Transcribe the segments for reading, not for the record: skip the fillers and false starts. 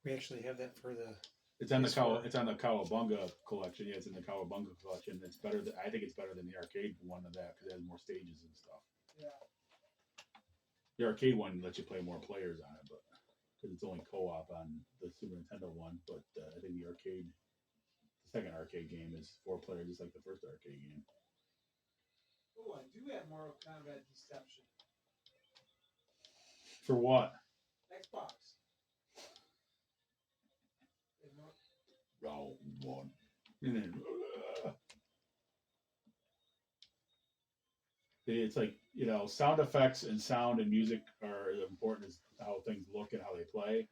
We actually have that for the. It's on the Cowabunga collection. Yeah, it's in the Cowabunga collection. It's better. I think it's better than the arcade one of that because it has more stages and stuff. Yeah. The arcade one lets you play more players on it, but because it's only co-op on the Super Nintendo one. But I think the second arcade game is 4 players, just like the first arcade game. Oh, I do have Mortal Kombat Deception. For what? Xbox. Round 1. And then, it's like, sound effects and sound and music are as important as how things look and how they play.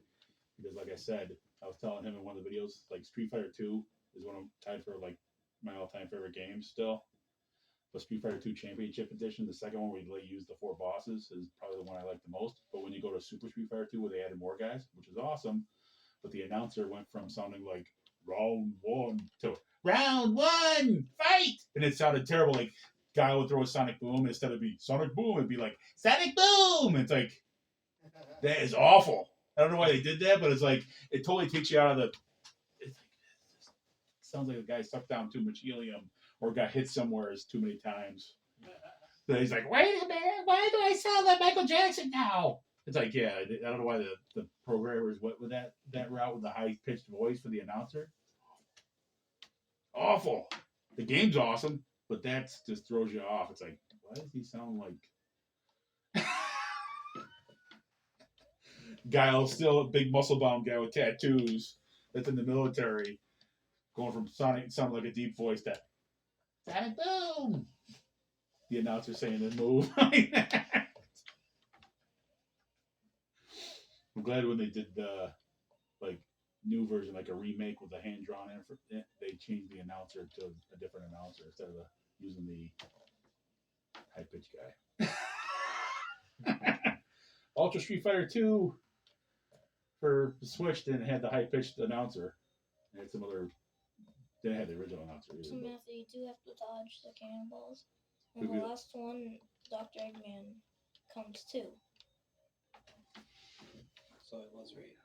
Because, like I said, I was telling him in one of the videos, like Street Fighter 2 is one of tied for like my all-time favorite games still. But Street Fighter 2 Championship Edition, the second one where you use the 4 bosses, is probably the one I like the most. But when you go to Super Street Fighter 2, where they added more guys, which is awesome, but the announcer went from sounding like round 1 to round 1, fight! And it sounded terrible. Like, guy would throw a Sonic Boom, and instead of be Sonic Boom, it'd be like Sonic Boom! It's like, that is awful. I don't know why they did that, but it's like, it totally takes you out of the. It's like, it sounds like the guy sucked down too much helium or got hit somewhere too many times. So he's like, wait a minute, why do I sound like Michael Jackson now? It's like, yeah, I don't know why the programmers went with that route with the high-pitched voice for the announcer. Awful. The game's awesome, but that just throws you off. It's like, why does he sound like... guy, still a big muscle-bound guy with tattoos that's in the military, going from sounding like a deep voice to Sonic Boom! The announcer saying the move like that. I'm glad when they did the new version, like a remake with a hand drawn in, they changed the announcer to a different announcer instead of using the high pitched guy. Ultra Street Fighter 2 for the Switch didn't have the high pitched announcer. It had some other. Didn't have the original announcer either. So Matthew, you do have to dodge the cannonballs. And the last one, Dr. Eggman comes too. So it was right.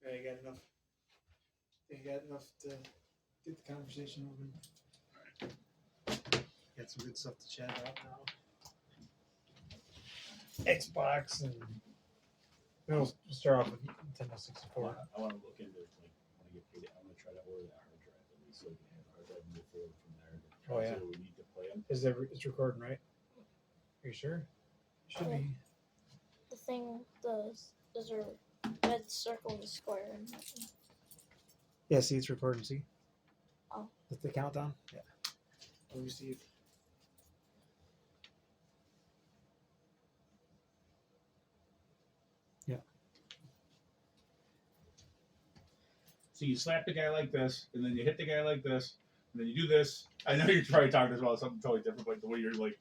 Okay. You got enough. You got enough to get the conversation moving. Got some good stuff to chat about now. Xbox and we'll start off with Nintendo 64. I want to look into it. Like, when I get paid, I'm going to try to order that hard drive at least so we can have a hard drive and move forward from there. Oh, yeah. So we need to play them. It's recording, right? Are you sure? Should be. The thing, there's a red circle and a square. Yeah, see, it's recording, see? Oh. That's the countdown? Yeah. Let me see if... Yeah. So you slap the guy like this, and then you hit the guy like this, and then you do this. I know you're probably talking about something totally different, like the way you're like,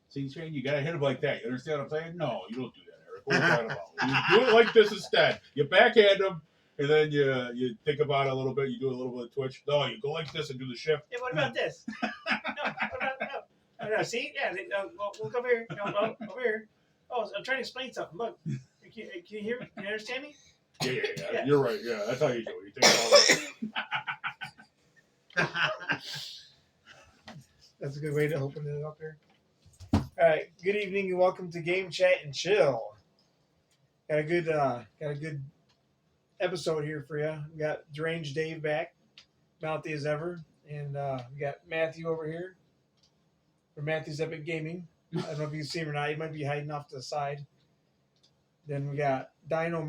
see, Shane, you gotta hit him like that. You understand what I'm saying? No, you don't do that, Eric. What are you talking about? You do it like this instead. You backhand him, and then you think about it a little bit. You do a little bit of twitch. No, you go like this and do the shift. Yeah, what about this? No, see? Yeah, look over here. No, over here. Oh, I'm trying to explain something. Look. Can you hear me? Can you understand me? Yeah. You're right. Yeah, that's how you do it. You think about it. That's a good way to open it up here. All right. Good evening and welcome to Game Chat and Chill. Got a good episode here for you. We got Deranged Dave back, mouthy as ever, and we got Matthew over here for Matthew's Epic Gaming. I don't know if you can see him or not. He might be hiding off to the side. Then we got Dino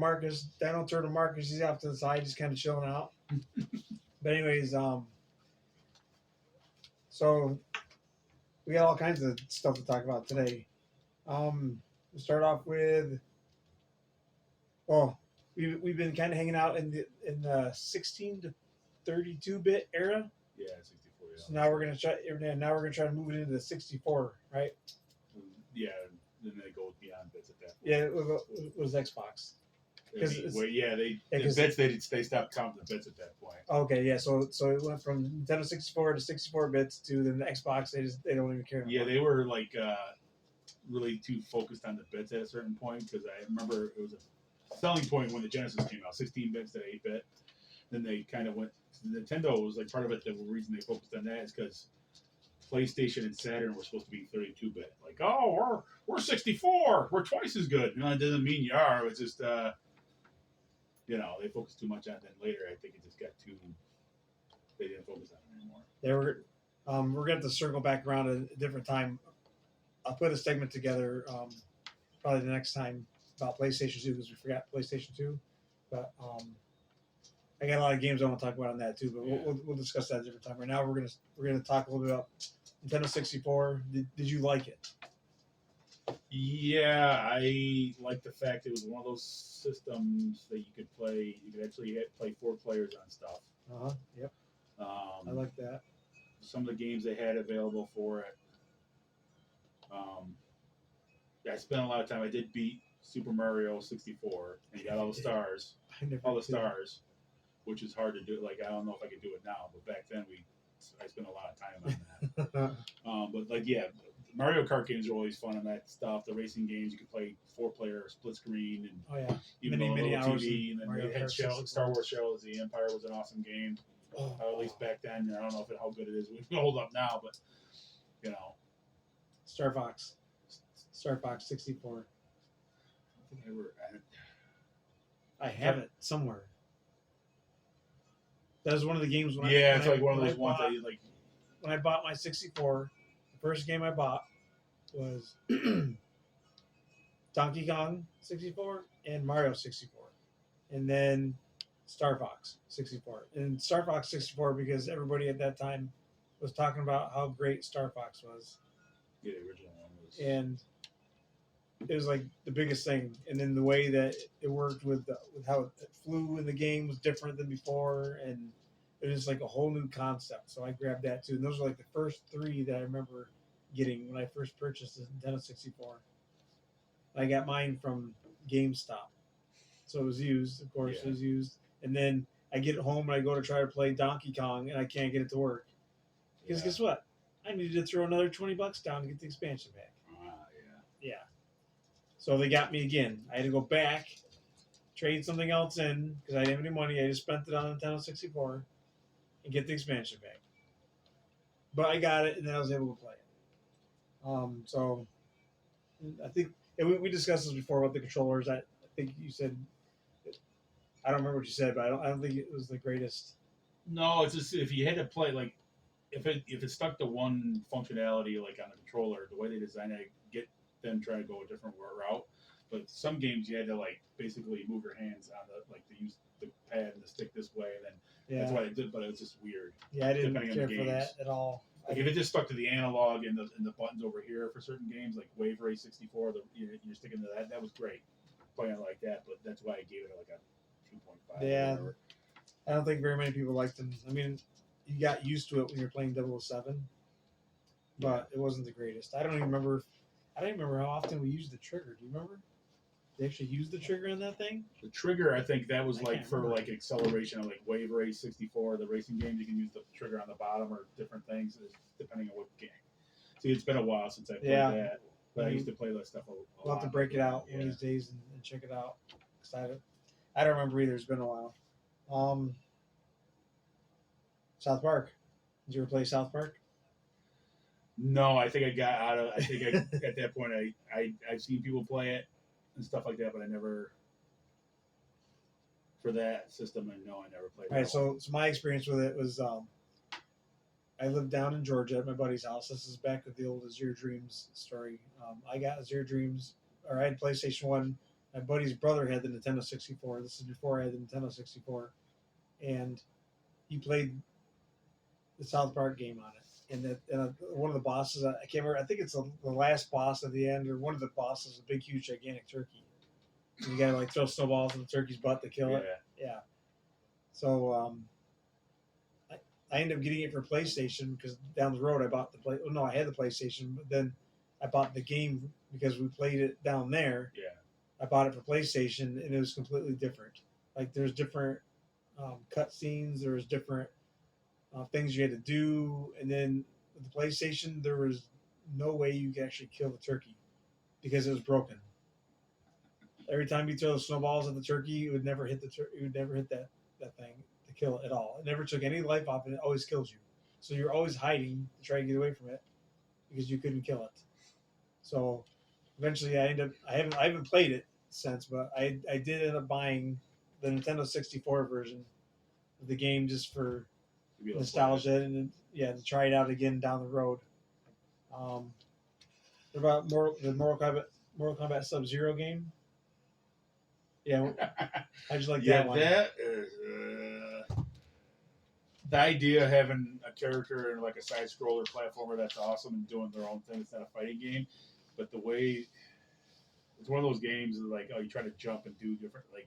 Turtle Marcus. He's off to the side, just kind of chilling out. But anyways, so we got all kinds of stuff to talk about today. We'll start off with, we've been kind of hanging out in the 16 to 32-bit era. Yeah, 64. Yeah. So now we're gonna try to move it into the 64, right? Yeah, then they go beyond bits at that point. Yeah, it was Xbox. They stopped counting the bits at that point. Okay, yeah. So it went from Nintendo 64 to 64 bits to the Xbox. They don't even care anymore. Yeah, they were like really too focused on the bits at a certain point, because I remember it was a selling point when the Genesis came out, 16 bits to 8 bit. Then they kind of went. Nintendo was like part of it. The reason they focused on that is because PlayStation and Saturn were supposed to be 32 bit. Like, oh, we're 64. We're twice as good. You know, it doesn't mean you are. It's just they focused too much on it. Then later, I think it just got too. They didn't focus on it anymore. They were. We're going to have to circle back around at a different time. I'll put a segment together probably the next time about PlayStation 2, because we forgot PlayStation 2. But I got a lot of games I want to talk about on that too. But we'll discuss that at a different time. Right now, we're gonna talk a little bit about Nintendo 64. Did you like it? Yeah, I like the fact it was one of those systems that you could play. You could actually play 4 players on stuff. Yep. I like that. Some of the games they had available for it. I spent a lot of time. I did beat Super Mario 64 and got all the stars. Which is hard to do. Like, I don't know if I could do it now, but back then I spent a lot of time on that. But like, yeah, Mario Kart games are always fun on that stuff. The racing games, you can play 4-player split screen, and even many hours. TV, and then Mario they had Star Wars Shells. The Empire was an awesome game. At least back then. I don't know how good it is. We hold up now, but Star Fox 64. I think I have it somewhere. That was one of the games. It's like one of those ones that you like. When I bought my 64, the first game I bought was Donkey Kong 64 and Mario 64, and then Star Fox 64. And Star Fox 64 because everybody at that time was talking about how great Star Fox was. Yeah, the original one was. And it was like the biggest thing. And then the way that it worked with how it flew in the game was different than before, and it was like a whole new concept. So I grabbed that too. And those are like the first 3 that I remember getting when I first purchased the Nintendo 64. I got mine from GameStop. So it was used, of course. Yeah. It was used. And then I get it home and I go to try to play Donkey Kong and I can't get it to work. Because guess what? I needed to throw another $20 down to get the expansion pack. Yeah. So they got me again. I had to go back, trade something else in because I didn't have any money. I just spent it on the Nintendo 64 and get the expansion pack. But I got it and then I was able to play it. So I think we discussed this before about the controllers. I think you said, I don't remember what you said, but I don't think it was the greatest. No, it's just if you had to play like if it stuck to one functionality like on the controller, the way they designed it, I get them trying to go a different route. But some games you had to like basically move your hands on to use the pad and the stick this way, and then that's what I did. But it was just weird. Yeah, I didn't care for that at all. Like if it just stuck to the analog and the buttons over here for certain games like Wave Race 64, you're sticking to that. That was great playing it like that. But that's why I gave it like a 2.5. Yeah, I don't think very many people liked them. I mean, you got used to it when you're playing 007, but it wasn't the greatest. I don't even remember how often we used the trigger. Do you remember? They actually used the trigger on that thing? The trigger, I think that was like for like acceleration of like Wave Race 64, the racing games. You can use the trigger on the bottom or different things depending on what game. See, it's been a while since I played that, but I used to play that stuff a lot. We'll have to break it out one of these days and check it out. I don't remember either. It's been a while. South Park. Did you ever play South Park? No, I think I got out of. I think at that point I've seen people play it and stuff like that, but I never for that system. I never played. All right, so my experience with it was I lived down in Georgia at my buddy's house. This is back with the old Azure Dreams story. I got Azure Dreams, or I had PlayStation 1. My buddy's brother had the Nintendo 64. This is before I had the Nintendo 64, and he played the South Park game on it. And one of the bosses, I can't remember, I think it's the last boss at the end, or one of the bosses, a big, huge, gigantic turkey. And you gotta like throw snowballs in the turkey's butt to kill it. Yeah. So I ended up getting it for PlayStation because down the road I bought I had the PlayStation, but then I bought the game because we played it down there. Yeah. I bought it for PlayStation, and it was completely different. Like there's different cut scenes, there was different things you had to do, and then with the PlayStation, there was no way you could actually kill the turkey because it was broken. Every time you throw the snowballs at the turkey, it would never hit it would never hit that thing to kill it at all. It never took any life off, and it always kills you. So you're always hiding to try to get away from it because you couldn't kill it. So eventually, I haven't played it since, but I did end up buying the Nintendo 64 version of the game just for nostalgia and to try it out again down the road. What about the Mortal Kombat Sub Zero game? Yeah, I just like that one. That is, the idea of having a character in like a side scroller platformer, that's awesome, and doing their own thing. It's not a fighting game, but the way it's one of those games that like, oh, you try to jump and do different, like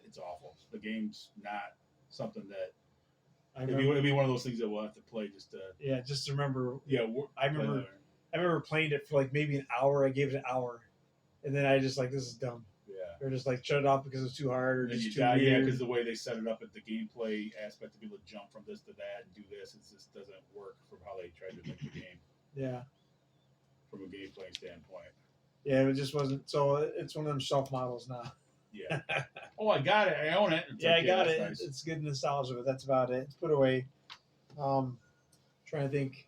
it's awful. The game's not something that it'd be one of those things that we'll have to play just to just to remember. Yeah, I remember playing it for like maybe an hour. I gave it an hour, and then I just like, this is dumb. Yeah. Or just like shut it off because it's too hard, or and then just you too die, weird. yeah, because the way they set it up at the gameplay aspect to be able to jump from this to that and do this, it just doesn't work from how they tried to make the game. Yeah. From a gameplay standpoint. Yeah, it just wasn't. So it's one of them shelf models now. Yeah. Oh, I got it. I own it. It's I got it. Nice. It's good nostalgia, but that's about it. It's put away. Trying to think.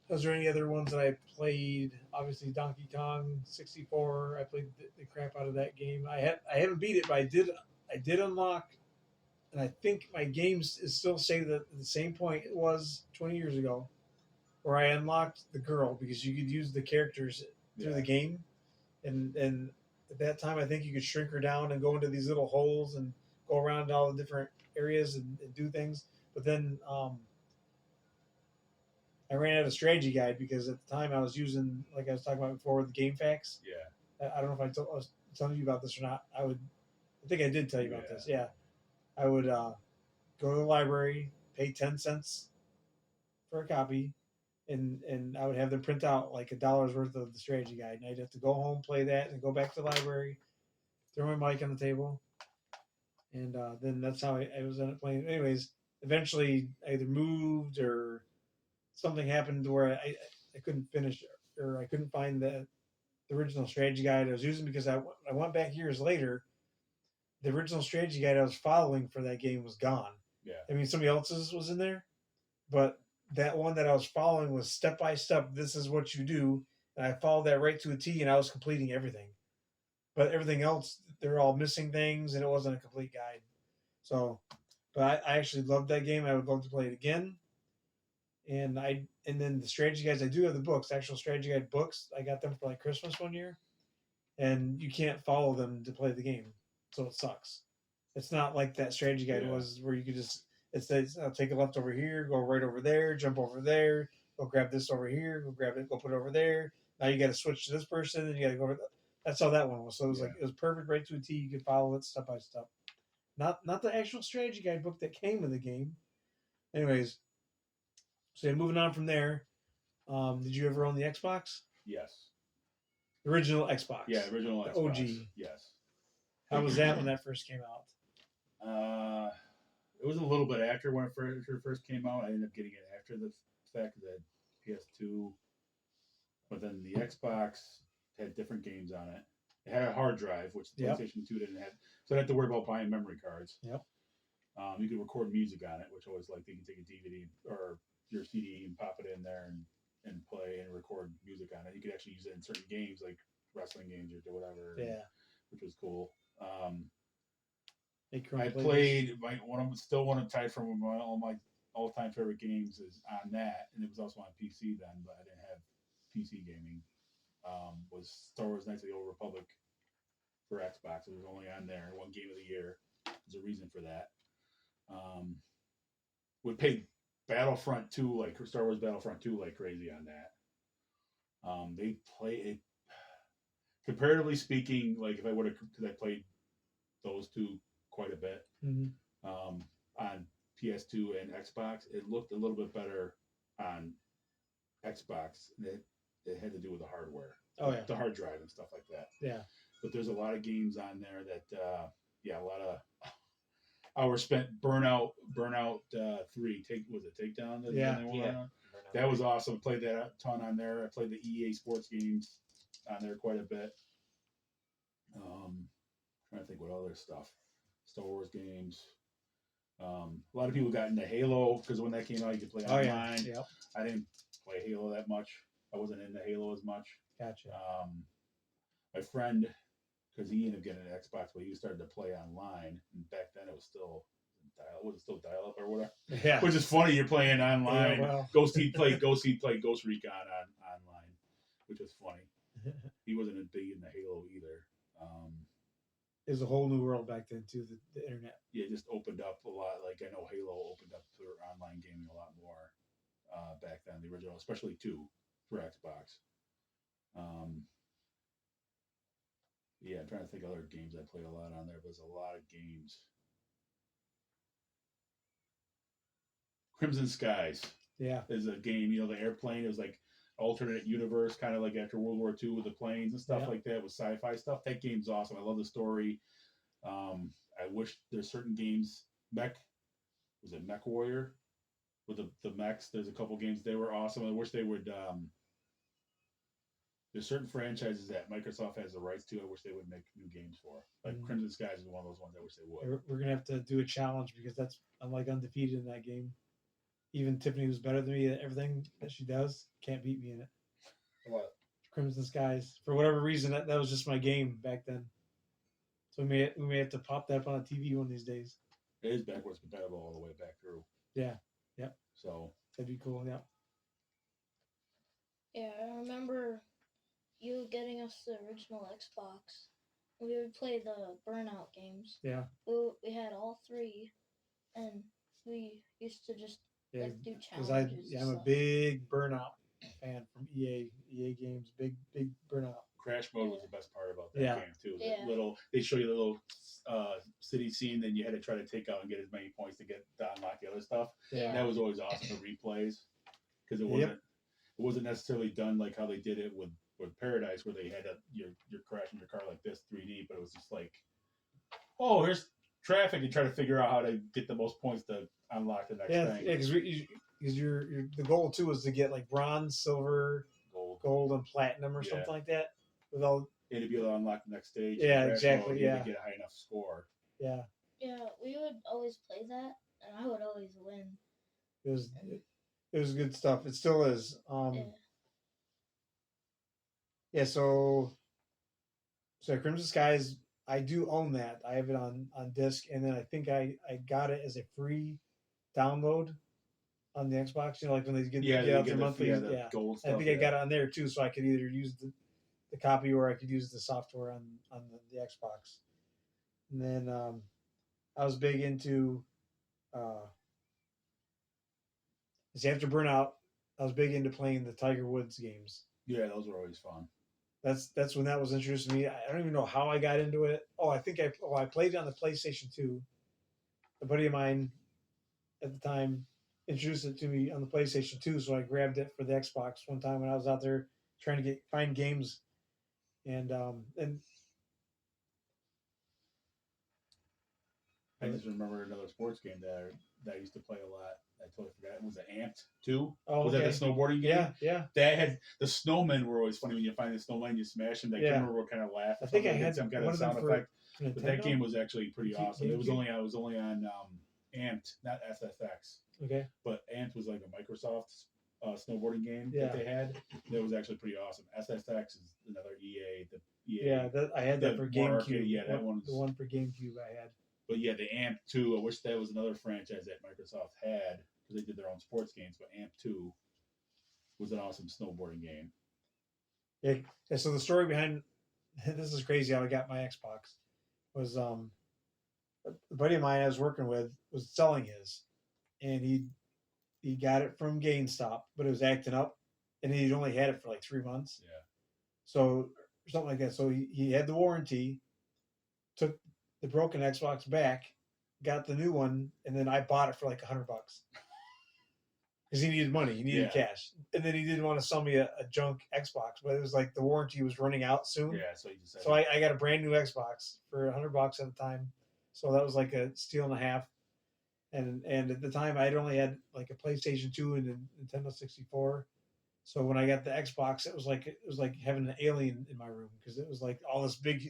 Was there any other ones that I played? Obviously, Donkey Kong 64. I played the crap out of that game. I haven't beat it, but I did unlock, and I think my games is still saved at the same point it was 20 years ago, where I unlocked the girl because you could use the characters through the game, and at that time I think you could shrink her down and go into these little holes and go around all the different areas and do things. But then I ran out of strategy guide because at the time I was using, like I was talking about before, the game facts. Yeah. I don't know if I was telling you about this or not. I think I did tell you about this. Yeah. I would go to the library, pay 10 cents for a copy, and I would have them print out like $1 worth of the strategy guide. And I'd have to go home, play that, and go back to the library, throw my mic on the table. And then that's how I was ended up playing. Anyways, eventually I either moved or something happened where I couldn't finish or I couldn't find the original strategy guide I was using because I went back years later. The original strategy guide I was following for that game was gone. Yeah. I mean, somebody else's was in there, but that one that I was following was step by step. This is what you do. And I followed that right to a T, and I was completing everything. But everything else, they're all missing things, and it wasn't a complete guide. So, but I actually loved that game. I would love to play it again. And then the strategy guides, I do have the books, actual strategy guide books. I got them for like Christmas one year, and you can't follow them to play the game, so it sucks. It's not like that strategy guide was where you could just it says I'll take a left over here, go right over there, jump over there, go grab this over here, go grab it, go put it over there. Now you got to switch to this person, and you got to go over. That's how that one was. So it was like it was perfect right to a T. You could follow it step by step. Not the actual strategy guide book that came with the game. Anyways. So moving on from there, did you ever own the Xbox? Yes. The original Xbox. Yeah, original Xbox. OG. Yes. How was that when that first came out? It was a little bit after when it first came out. I ended up getting it after the fact that PS2, but then the Xbox had different games on it. It had a hard drive, which the PlayStation 2 didn't have, so I didn't have to worry about buying memory cards. Yep. You could record music on it, which I always liked. You could take a DVD or your CD and pop it in there and play and record music on it. You could actually use it in certain games like wrestling games or whatever. Yeah. Which was cool. I played still one of tied from all my all-time favorite games is on that, and it was also on PC then, but I didn't have PC gaming. Was Star Wars Knights of the Old Republic for Xbox. It was only on there. One game of the year. There's a reason for that. Would pay Battlefront 2 like Star Wars Battlefront 2 like crazy on that. They play it comparatively speaking, like if I would have, because I played those two quite a bit on PS2 and Xbox, it looked a little bit better on Xbox. It had to do with the hardware, the hard drive and stuff like that. Yeah. But but there's a lot of games on there that a lot of hours spent. Burnout 3. Was it Takedown? Yeah. That was awesome. Played that a ton on there. I played the EA sports games on there quite a bit. Trying to think what other stuff. Star Wars games. A lot of people got into Halo because when that came out, you could play online. Yep. I didn't play Halo that much. I wasn't into Halo as much. Gotcha. My friend, because he ended up getting an Xbox, but he started to play online. And back then, it was still dial up or whatever. Yeah. Which is funny. You're playing online. Yeah, well. Ghost Recon online, which was funny. He wasn't big into Halo either. It was a whole new world back then too. The internet. Yeah, it just opened up a lot. Like I know Halo opened up for online gaming a lot more back then. The original, especially 2 for Xbox. Yeah, I'm trying to think of other games I played a lot on there. But there's a lot of games. Crimson Skies. Yeah. Is a game. The airplane. It was like alternate universe, kind of like after World War II with the planes and stuff like that, with sci-fi stuff. That game's awesome. I love the story. I wish there's certain games. Mech Warrior? With the mechs. There's a couple games. They were awesome. I wish they would. There's certain franchises that Microsoft has the rights to. I wish they would make new games for. Like Crimson Skies is one of those ones I wish they would. We're gonna have to do a challenge because I'm like undefeated in that game. Even Tiffany, who's better than me at everything that she does, can't beat me in it. What? Crimson Skies. For whatever reason, that was just my game back then. So we may have to pop that up on a TV one of these days. It is backwards compatible all the way back through. Yeah. Yep. So that'd be cool. Yeah. Yeah, I remember you getting us the original Xbox. We would play the Burnout games. Yeah. We had all 3, and we used to just do challenges. Because I'm a big Burnout fan from EA games. Big Burnout. Crash mode was the best part about that game too. Yeah. They show you the little city scene, then you had to try to take out and get as many points to unlock the other stuff. Yeah. That was always awesome for replays because it wasn't necessarily done like how they did it with Paradise, where they had you're crashing your car like this 3D, but it was just like, oh, here's traffic, and try to figure out how to get the most points to unlock the next thing. Yeah, because the goal too is to get like bronze, silver, gold, and platinum or something like that. With all to be able to unlock the next stage. Yeah, exactly. To get a high enough score. Yeah. Yeah, we would always play that, and I would always win. It was good stuff. It still is. Yeah. So Crimson Skies, I do own that. I have it on disc, and then I think I got it as a free download on the Xbox. Like when they get out their monthly. Gold stuff, I think I got it on there too, so I could either use the copy or I could use the software on the Xbox. And then I was big into after Burnout, I was big into playing the Tiger Woods games. Yeah, those were always fun. That's when that was introduced to me. I don't even know how I got into it. I think I played it on the PlayStation 2. A buddy of mine at the time introduced it to me on the PlayStation 2, so I grabbed it for the Xbox one time when I was out there trying to find games. And I just remember another sports game that I used to play a lot. I totally forgot. It was the Amped 2. Oh, was that the snowboarding game? Yeah. That had the snowmen were always funny when you find the snowman, you smash them. That camera will kind of laugh. I think I had some kind of sound effect. But that game was actually pretty awesome. I was only on Amped, not SSX. Okay. But Amped was like a Microsoft snowboarding game that they had. That was actually pretty awesome. SSX is another EA. I had that for GameCube. Yeah, that one. The one for GameCube I had. But yeah, the Amp 2, I wish that was another franchise that Microsoft had, because they did their own sports games, but Amp 2 was an awesome snowboarding game. Yeah, so the story behind this is crazy how I got my Xbox was a buddy of mine I was working with was selling his, and he got it from GameStop, but it was acting up, and he'd only had it for like 3 months. Yeah. So something like that. So he had the warranty, took the broken Xbox back, got the new one, and then I bought it for like $100. because he needed money, he needed cash, and then he didn't want to sell me a junk Xbox, but it was like the warranty was running out soon. Yeah, so you decided. So I got a brand new Xbox for $100 at the time, so that was like a steal and a half. And at the time I had only had like a PlayStation 2 and a Nintendo 64. So when I got the Xbox, it was like having an alien in my room because it was like all this big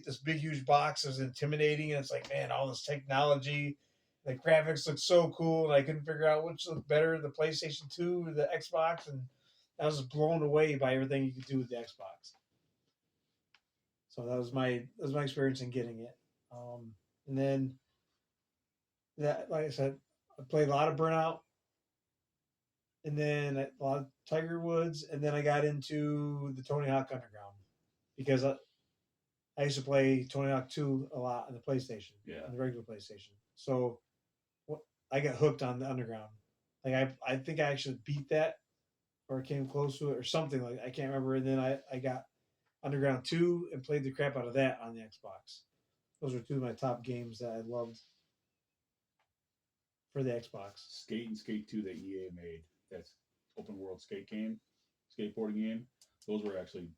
huge box. It was intimidating, and it's like, man, all this technology, the graphics looked so cool, and I couldn't figure out which looked better, the PlayStation 2 or the Xbox, and I was blown away by everything you could do with the Xbox. So that was my experience in getting it, and then that, like I said, I played a lot of Burnout, and then a lot of Tiger Woods, and then I got into the Tony Hawk Underground because I used to play Tony Hawk 2 a lot on the PlayStation, on the regular PlayStation. So I got hooked on the Underground. Like I think I actually beat that, or came close to it, or something like I can't remember. And then I got Underground 2 and played the crap out of that on the Xbox. Those are two of my top games that I loved for the Xbox. Skate and Skate 2 that EA made. That's open world skateboarding game. Those were actually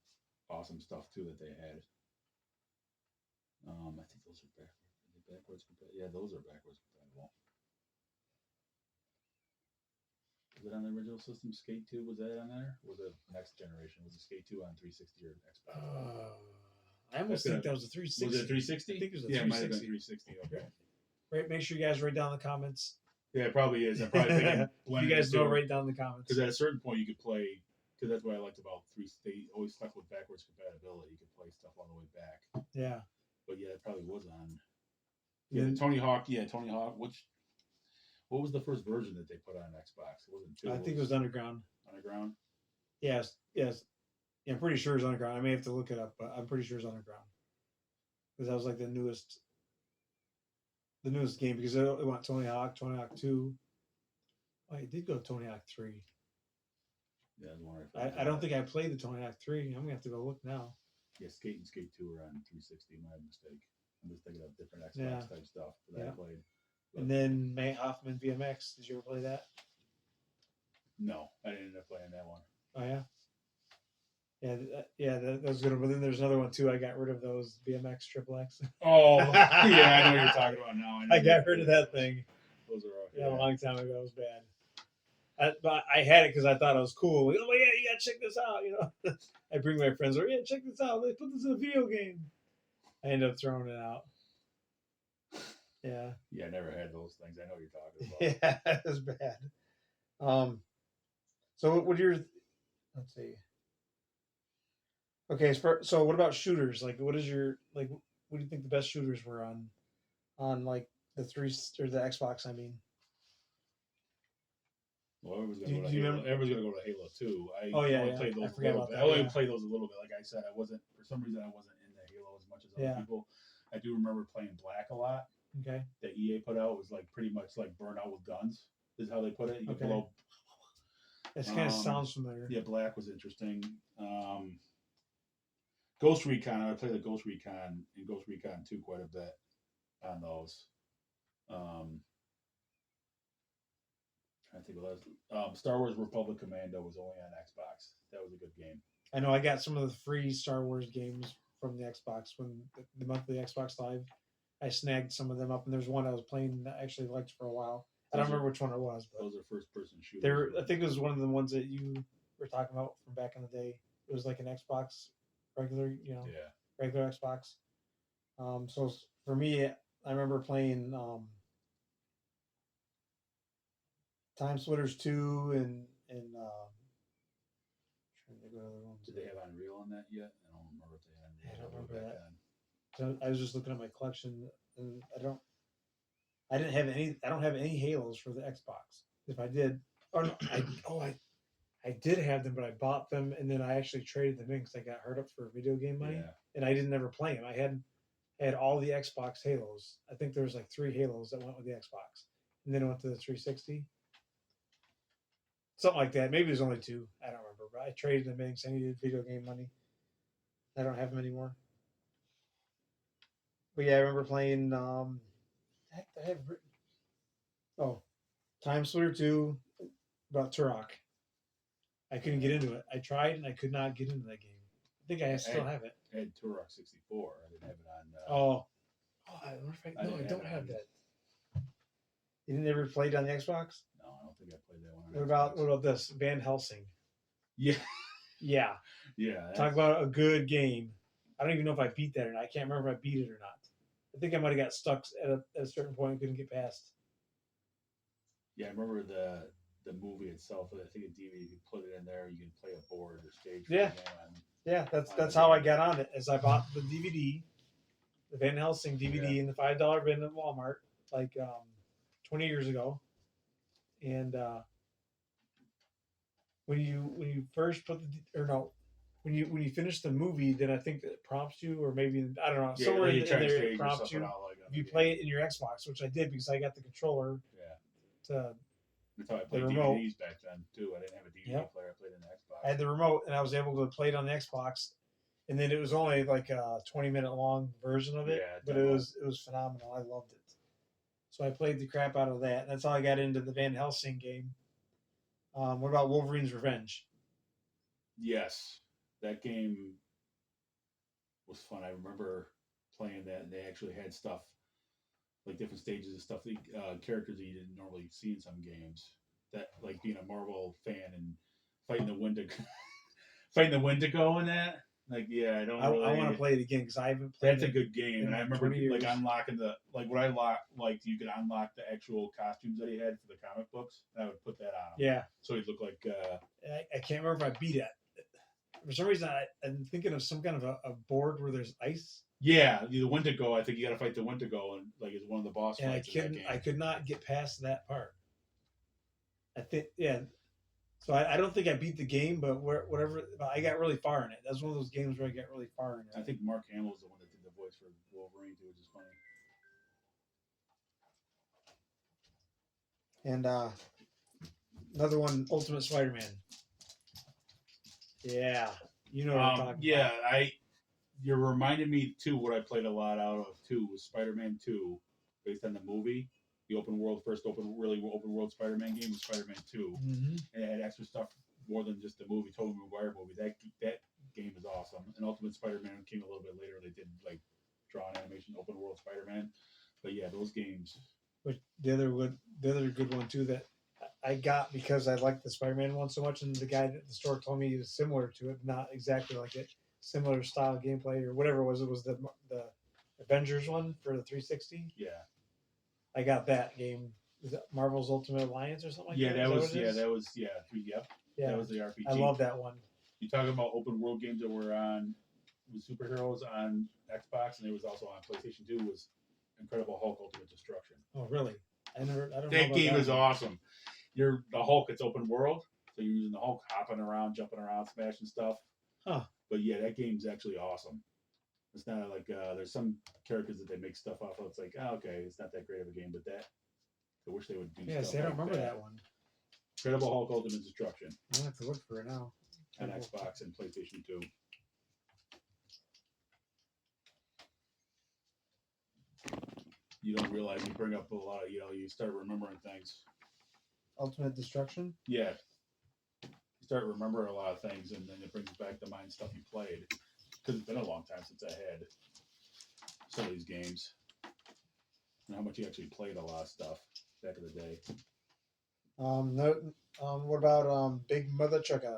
awesome stuff too that they had. I think those are backwards compatible. Yeah, those are backwards compatible. Was it on the original system? Skate 2, was that on there? Or was it next generation? Was it Skate 2 on 360 or Xbox? I almost think that was a 360. Was it 360? I think it was a 360. Yeah, it might have been 360. Okay. Right, make sure you guys write down in the comments. Yeah, it probably is. I probably think you guys know, write down in the comments. Because at a certain point you could play, because that's what I liked about they always stuck with backwards compatibility. You could play stuff all the way back. Yeah. But yeah, it probably was on. Yeah, Tony Hawk. Yeah, Tony Hawk. What was the first version that they put on Xbox? It wasn't 2. I think it was Underground. Underground? Yes. Yeah, I'm pretty sure it's Underground. I may have to look it up, but I'm pretty sure it's Underground. Because that was like the newest game, because it went Tony Hawk 2. Oh, it did go Tony Hawk 3. Yeah, I was wondering if I don't think I played the Tony Hawk 3. I'm going to have to go look now. Yeah, Skate and Skate 2 were on 360. My mistake. I'm just thinking of different Xbox type stuff that I played. But, and then May Hoffman BMX. Did you ever play that? No, I didn't end up playing that one. Oh yeah. Yeah, that was good. But then there's another one too. I got rid of those BMX Triple X. Oh, yeah, I know what you're talking about now. I got rid of that thing. Those are a long time ago. It was bad. But I had it because I thought it was cool. Like, oh yeah, you gotta check this out. You know, I bring my friends over. Yeah, check this out. Let's put this in a video game. I end up throwing it out. Yeah. Yeah, I never had those things. I know what you're talking about. Yeah, it was bad. So what your? Let's see. Okay, so what about shooters? Like, what is your what do you think the best shooters were on like the 3 or the Xbox? I mean, well, everyone's gonna go to Halo 2. I only played those a little bit. Like I said, for some reason I wasn't into Halo as much as other people. I do remember playing Black a lot. Okay. That EA put out was like pretty much like Burnout with guns. Is how they put it. You could blow. That kind of sounds familiar. Yeah, Black was interesting. Ghost Recon. I played the Ghost Recon and Ghost Recon 2 quite a bit on those. I think it was Star Wars Republic Commando was only on Xbox. That was a good game. I know I got some of the free Star Wars games from the Xbox when the monthly Xbox Live. I snagged some of them up, and there's one I was playing that I actually liked for a while. I don't remember which one it was, but those are first-person shooters. I think it was one of the ones that you were talking about from back in the day. It was like an Xbox regular Xbox. So for me, I remember playing Time Splitters 2 and trying to think of other ones. Did they have Unreal on that yet? I don't remember if they had Unreal. I don't remember that. So I was just looking at my collection, and I don't have any Halos for the Xbox. If I did, I did have them, but I bought them, and then I actually traded them in because I got hurt up for video game money, and I didn't ever play them. I had all the Xbox Halos. I think there was like 3 Halos that went with the Xbox, and then it went to the 360. Something like that. Maybe it was only 2. I don't remember, but I traded them in because I needed video game money. I don't have them anymore. But yeah, I remember playing. Time Splitter 2, about Turok. I couldn't get into it. I tried and I could not get into that game. I think I still have it. I had Turok 64. I didn't have it on. I wonder if I don't have that. You didn't ever play it on the Xbox? No, I don't think I played that one. What about this Van Helsing? Yeah, yeah. Talk about a good game. I don't even know if I beat that or not. I can't remember if I beat it or not. I think I might have got stuck at a certain point and couldn't get past. Yeah, I remember the movie itself. I think a DVD. You could put it in there. You can play a board or stage. Yeah, that's how I got on it. As I bought the DVD, the Van Helsing DVD in the $5 bin at Walmart, like 20 years ago, and when you first put when you finish the movie, then I think it prompts you, or maybe I don't know, somewhere in there it prompts you. If you play it in your Xbox, which I did because I got the controller. That's how I played remote. DVDs back then too. I didn't have a DVD player. I played in the Xbox. I had the remote, and I was able to play it on the Xbox. And then it was only like a 20-minute long version of it, but it was phenomenal. I loved it. So I played the crap out of that. That's how I got into the Van Helsing game. What about Wolverine's Revenge? Yes, that game was fun. I remember playing that, and they actually had stuff like different stages of stuff, characters that you didn't normally see in some games. That, like being a Marvel fan and fighting the Wendigo in that. Like, yeah, I want to play it again because I haven't played. That's a good game, and I remember like unlocking what I liked. You could unlock the actual costumes that he had for the comic books, and I would put that on him. Yeah, so he'd look like. I can't remember if I beat it. For some reason, I'm thinking of some kind of a board where there's ice. Yeah, the Wendigo. I think you got to fight the Wendigo, and like it's one of the boss fights. I could not get past that part. I think So I don't think I beat the game, but whatever, I got really far in it. That's one of those games where I got really far in it. I think Mark Hamill's the one that did the voice for Wolverine too, which is funny. And another one, Ultimate Spider-Man. Yeah, you know what I'm talking about. Yeah, you're reminding me too. What I played a lot out of too was Spider-Man 2, based on the movie. The first open world Spider-Man game was Spider-Man 2, and it had extra stuff more than just the movie, Tobey Maguire movie. That game is awesome. And Ultimate Spider-Man came a little bit later. They did like drawn animation, open world Spider-Man. But yeah, those games. But the other good one too that I got because I liked the Spider-Man one so much, and the guy at the store told me it was similar to it, not exactly like it, similar style gameplay or whatever it was. It was the Avengers one for the 360. Yeah. I got that game. Is that Marvel's Ultimate Alliance or something like that? That was That was the RPG. I love that one. You talking about open world games that were on with superheroes on Xbox, and it was also on PlayStation 2. Was Incredible Hulk Ultimate Destruction. Oh, really? I don't know. That game is awesome. You're the Hulk. It's open world, so you're using the Hulk, hopping around, jumping around, smashing stuff. Huh. But yeah, that game's actually awesome. It's not like there's some characters that they make stuff off of. It's like, okay, it's not that great of a game, but I wish they would do. Yeah, see, I don't remember that one. Incredible Hulk Ultimate Destruction. I'll have to look for it now. On Xbox and PlayStation 2. You don't realize you bring up a lot of, you start remembering things. Ultimate Destruction? Yeah. You start remembering a lot of things, and then it brings back to mind stuff you played. Because it's been a long time since I had some of these games. And how much you actually played a lot of stuff back in the day. What about Big Mother Chucka?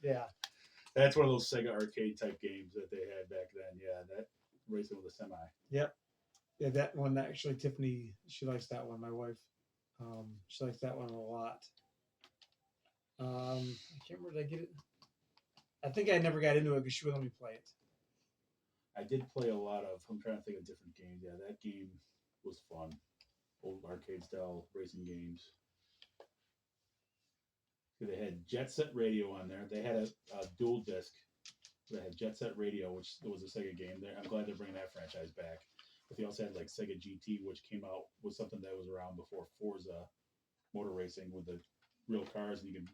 Yeah. That's one of those Sega arcade type games that they had back then. Yeah, that racing with a semi. Yep. Yeah, that one actually, Tiffany, she likes that one, my wife. She likes that one a lot. I can't remember, did I get it? I think I never got into it because she wouldn't let me play it. I did play a lot of, I'm trying to think of different games. Yeah, that game was fun. Old arcade style racing games. They had Jet Set Radio on there. They had a dual disc that had Jet Set Radio, which was a Sega game. I'm glad they're bringing that franchise back. But they also had like Sega GT, which came out with something that was around before Forza motor racing with the real cars, and you can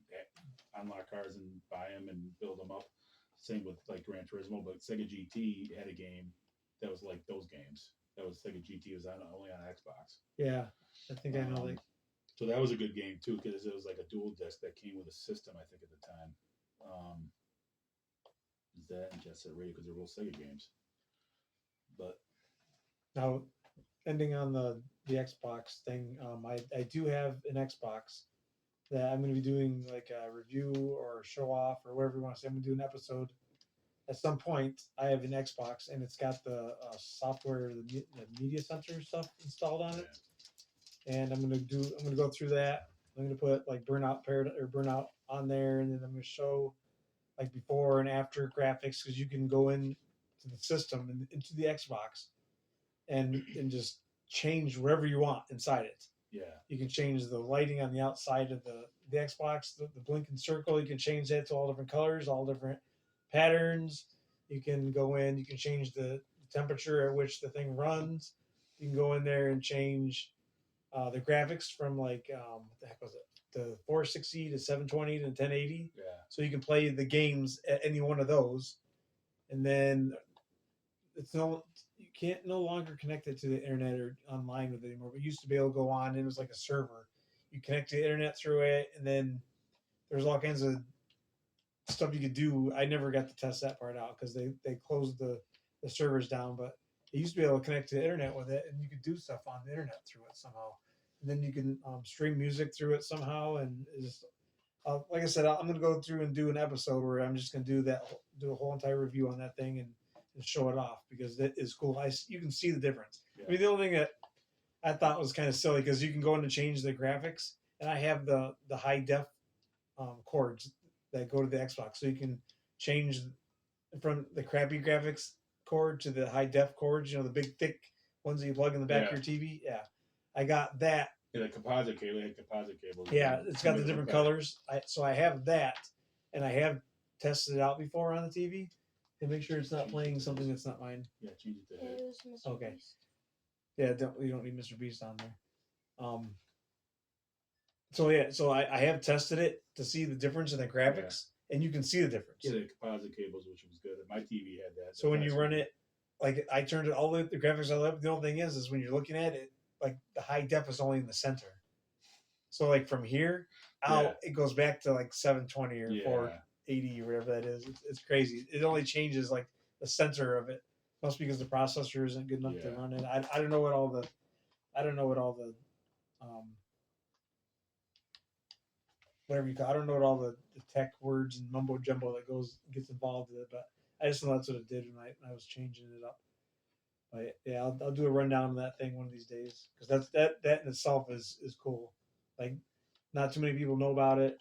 unlock cars and buy them and build them up. Same with like Gran Turismo, but Sega GT had a game that was like those games. That was Sega GT, was only on Xbox. Yeah, I think I know. So that was a good game too, because it was like a dual disc that came with a system, I think, at the time. Is that and Jet Set Radio, because they're both Sega games. But Now, ending on the Xbox thing, I do have an Xbox that I'm going to be doing like a review or show off or whatever you want to say. I'm going to do an episode at some point. I have an Xbox and it's got the software, the media center stuff installed on it, and I'm going to go through that. I'm going to put like Burnout on there, and then I'm going to show like before and after graphics, because you can go in to the system and into the Xbox and just change whatever you want inside it. yeah, You can change the lighting on the outside of the Xbox, the blinking circle. You can change that to all different colors, all different patterns. You can go in, you can change the temperature at which the thing runs. You can go in there and change the graphics from like, what the heck was it? The 460 to 720 to 1080. yeah. So you can play the games at any one of those. And then you can't no longer connect it to the internet or online with it anymore. But you used to be able to go on, and it was like a server. You connect to the internet through it, and then there's all kinds of stuff you could do. I never got to test that part out because they closed the servers down. But you used to be able to connect to the internet with it, and you could do stuff on the internet through it somehow. And then you can stream music through it somehow. And it's just, like I said, I'm going to go through and do an episode where I'm just going to do a whole entire review on that thing and show it off, because that is cool. You can see the difference. Yeah. I mean, the only thing that I thought was kind of silly, because you can go in and change the graphics, and I have the high def cords that go to the Xbox, so you can change from the crappy graphics cord to the high def cords. You know, the big thick ones that you plug in the back of your TV. Yeah, I got that. Yeah, the composite cable. They had composite cables. Yeah, it's got the different colors. So I have that, and I have tested it out before on the TV to make sure it's not playing something that's not mine. Yeah, change it to It was Mr. Okay. Beast. Yeah, you don't need Mr. Beast on there. So I have tested it to see the difference in the graphics, and you can see the difference. Yeah, the composite cables, which was good. My TV had that. So when you run it, like I turned it all the graphics all up. The only thing is when you're looking at it, like the high def is only in the center. So like from here out, it goes back to like 720 or 480 or whatever that is. It's crazy. It only changes like the center of it. Must be because the processor isn't good enough to run it. I don't know what all the whatever you call. I don't know what all the tech words and mumbo jumbo that gets involved in it, but I just know that's what it did when I was changing it up. But yeah, I'll do a rundown of that thing one of these days, because that in itself is cool. Like, not too many people know about it.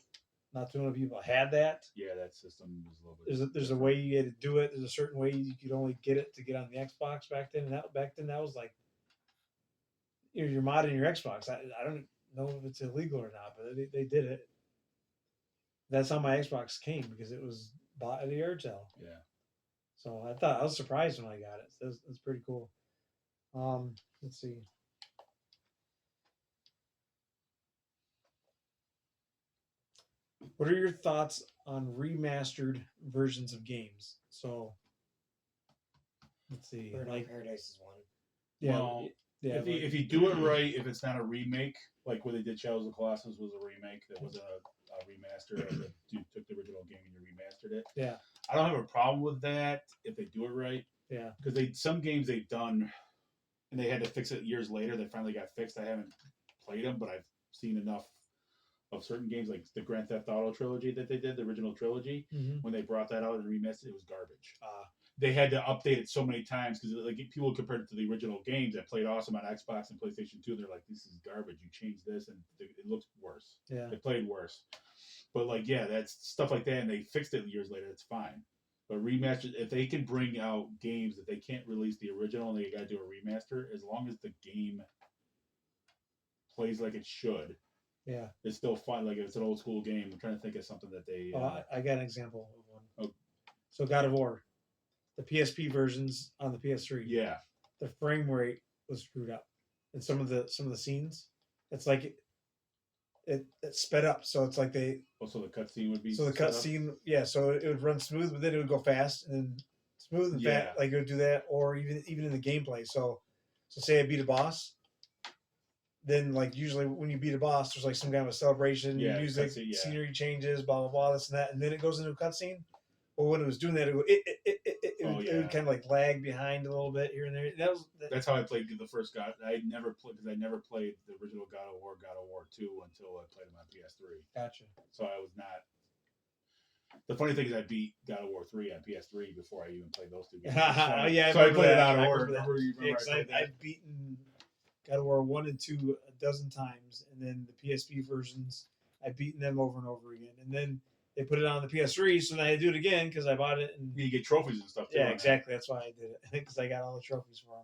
Not too many people had that. Yeah, that system was a little bit. There's a way you had to do it. There's a certain way you could only get it to get on the Xbox back then. And that was like, you're modding your Xbox. I don't know if it's illegal or not, but they did it. That's how my Xbox came, because it was bought at the Airtel. Yeah. So I was surprised when I got it. So that's pretty cool. Let's see. What are your thoughts on remastered versions of games? So let's see. Burnout Paradise is one. Yeah. Well, yeah. if you do it right, if it's not a remake, like what they did, Shadows of the Colossus was a remake. That wasn't a remaster. You took the original game and you remastered it. Yeah. I don't have a problem with that if they do it right. Yeah. Because some games they've done, and they had to fix it years later. They finally got fixed. I haven't played them, but I've seen enough of certain games, like the Grand Theft Auto trilogy that they did, the original trilogy. Mm-hmm. When they brought that out and remastered it, was garbage. They had to update it so many times because like people compared it to the original games that played awesome on Xbox and PlayStation 2. They're like, this is garbage. You changed this and it looks worse. Yeah. It played worse. But like, yeah, that's stuff like that, and they fixed it years later. It's fine. But remaster, if they can bring out games that they can't release the original and they got to do a remaster, as long as the game plays like it should, yeah, it's still fun. Like if it's an old school game, I'm trying to think of something that they. I got an example of one. Oh. So God of War, the PSP versions on the PS3. Yeah. The frame rate was screwed up, and some of the scenes, it's like it sped up. So it's like they. Also, the cutscene would be. So the cutscene, yeah. So it would run smooth, but then it would go fast and smooth and fast. Like it would do that, or even in the gameplay. So say I beat a boss, then like usually when you beat a boss, there's like some kind of a celebration, music, cutscene, yeah. scenery changes, blah blah blah, this and that, and then it goes into a cutscene. Well, when it was doing that, it would kind of like lag behind a little bit here and there. That's how I played the first God. I never played the original God of War 2 until I played them on PS3. Gotcha. So I was not. The funny thing is, I beat God of War 3 on PS3 before I even played those two games. Oh yeah, so I played it out of order. I've beaten God of War 1 and 2 a dozen times, and then the PSP versions, I've beaten them over and over again, and then they put it on the PS3, so then I had to do it again because I bought it. And you get trophies and stuff too. Yeah, exactly. That's why I did it, because I got all the trophies for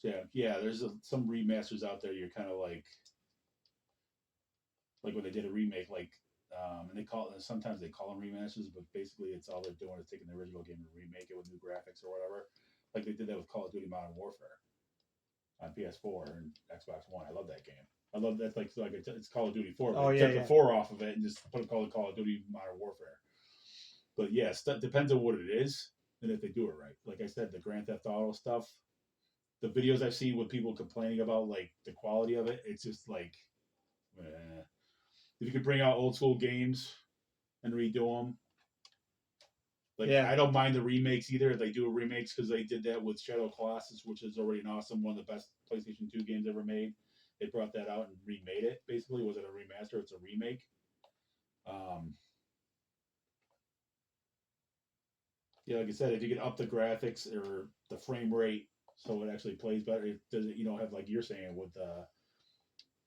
them. Yeah. There's some remasters out there. You're kind of like when they did a remake, and sometimes they call them remasters, but basically it's all they're doing is taking the original game and remake it with new graphics or whatever. Like they did that with Call of Duty Modern Warfare on PS4 and Xbox One. I love that game. I love that. It's Call of Duty 4. But took the 4 off of it and just put it called Call of Duty Modern Warfare. But yes, that depends on what it is and if they do it right. Like I said, the Grand Theft Auto stuff, the videos I've seen with people complaining about like the quality of it, it's just like, if you could bring out old school games and redo them. I don't mind the remakes either. If they do remakes, because they did that with Shadow of the Colossus, which is already an awesome, one of the best PlayStation 2 games ever made. They brought that out and remade it. Basically, was it a remaster? It's a remake. Like I said, if you could up the graphics or the frame rate so it actually plays better, it doesn't, have like you're saying with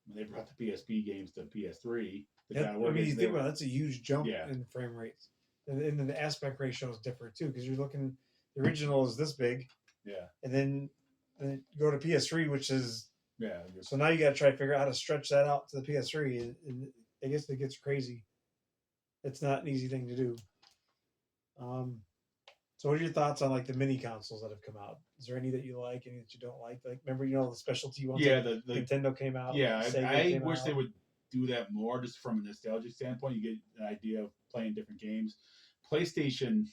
when they brought the PSP games to PS3. You think about it, that's a huge jump in frame rates, and the aspect ratio is different too, because you're looking. The original is this big, and then you go to PS3, which is So now you got to try to figure out how to stretch that out to the PS3, and I guess it gets crazy. It's not an easy thing to do. So what are your thoughts on like the mini consoles that have come out? Is there any that you like, any that you don't like? Like, remember, the specialty ones? Yeah, like the Nintendo came out. Yeah, I wish they would do that more, just from a nostalgia standpoint. You get an idea of playing different games. PlayStation,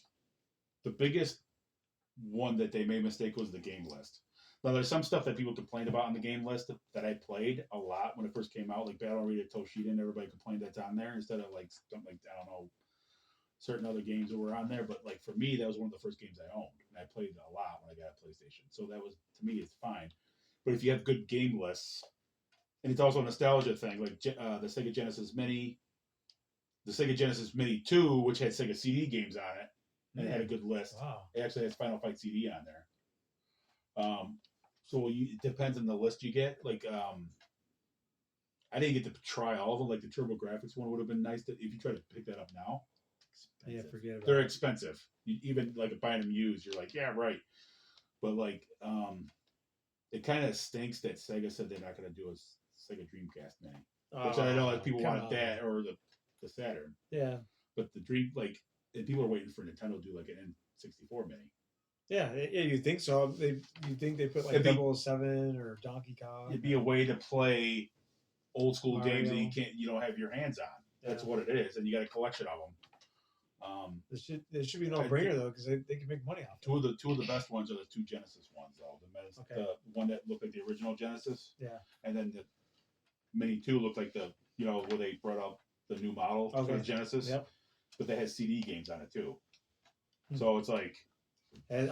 the biggest one that they made a mistake was the game list. Now, there's some stuff that people complained about on the game list that I played a lot when it first came out, like Battle Arena Toshiden. Everybody complained that's on there instead of like something like, I don't know, certain other games that were on there. But like for me, that was one of the first games I owned, and I played a lot when I got a PlayStation. So that was, to me, it's fine. But if you have good game lists, and it's also a nostalgia thing, like the Sega Genesis Mini, the Sega Genesis Mini 2, which had Sega CD games on it, and it had a good list. Wow. It actually has Final Fight CD on there. So it depends on the list you get. Like, I didn't get to try all of them. Like the TurboGrafx one would have been nice if you try to pick that up now. Yeah, forget about They're it. expensive. Even like buying them used, you're like, yeah, right. But like, it kind of stinks that Sega said they're not going to do a Sega Dreamcast Mini, which I know that people wanted that or the Saturn. Yeah. But the and people are waiting for Nintendo to do like an N64 Mini. Yeah, you think so? You think they put like 007 or Donkey Kong? It'd be a way to play old school Mario. games that you don't have your hands on. That's what it is, and you got a collection of them. There should be no brainer though, because they can make money off it. Two of the best ones are the two Genesis ones though. The one that looked like the original Genesis. Yeah. And then the Mini 2 looked like the where they brought out the new model for the Genesis. Yep. But they had CD games on it too. So it's like, and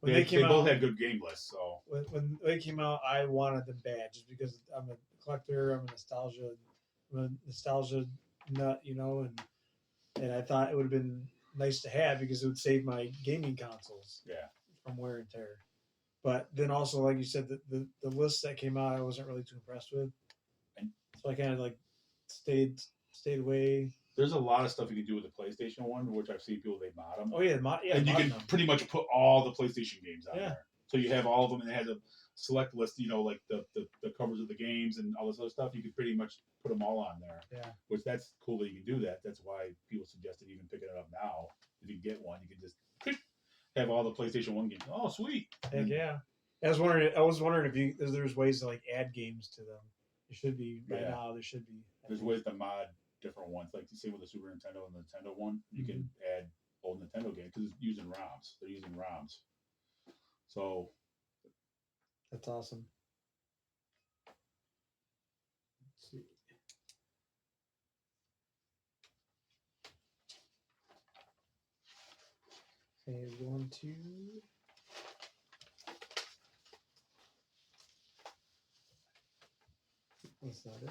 they both had good game lists. So when they came out, I wanted them bad just because I'm a collector. I'm a nostalgia nut, and I thought it would have been nice to have because it would save my gaming consoles from wear and tear. But then also, like you said, the lists that came out, I wasn't really too impressed with, so I kind of like stayed away. There's a lot of stuff you can do with the PlayStation one, which I've seen people, they mod them. Oh yeah, and you can pretty much put all the PlayStation games on there. So you have all of them, and it has a select list. Like the covers of the games and all this other stuff. You could pretty much put them all on there. Yeah. Which that's cool that you can do that. That's why people suggested even picking it up now. If you get one, you can just have all the PlayStation 1 games. Oh, sweet. Heck yeah. I was wondering if there's ways to like add games to them. There should be now. There should be. There's ways to mod different ones, like you see with the Super Nintendo and the Nintendo one, you can add old Nintendo games because it's using ROMs. They're using ROMs. So that's awesome. is going to. That's not it.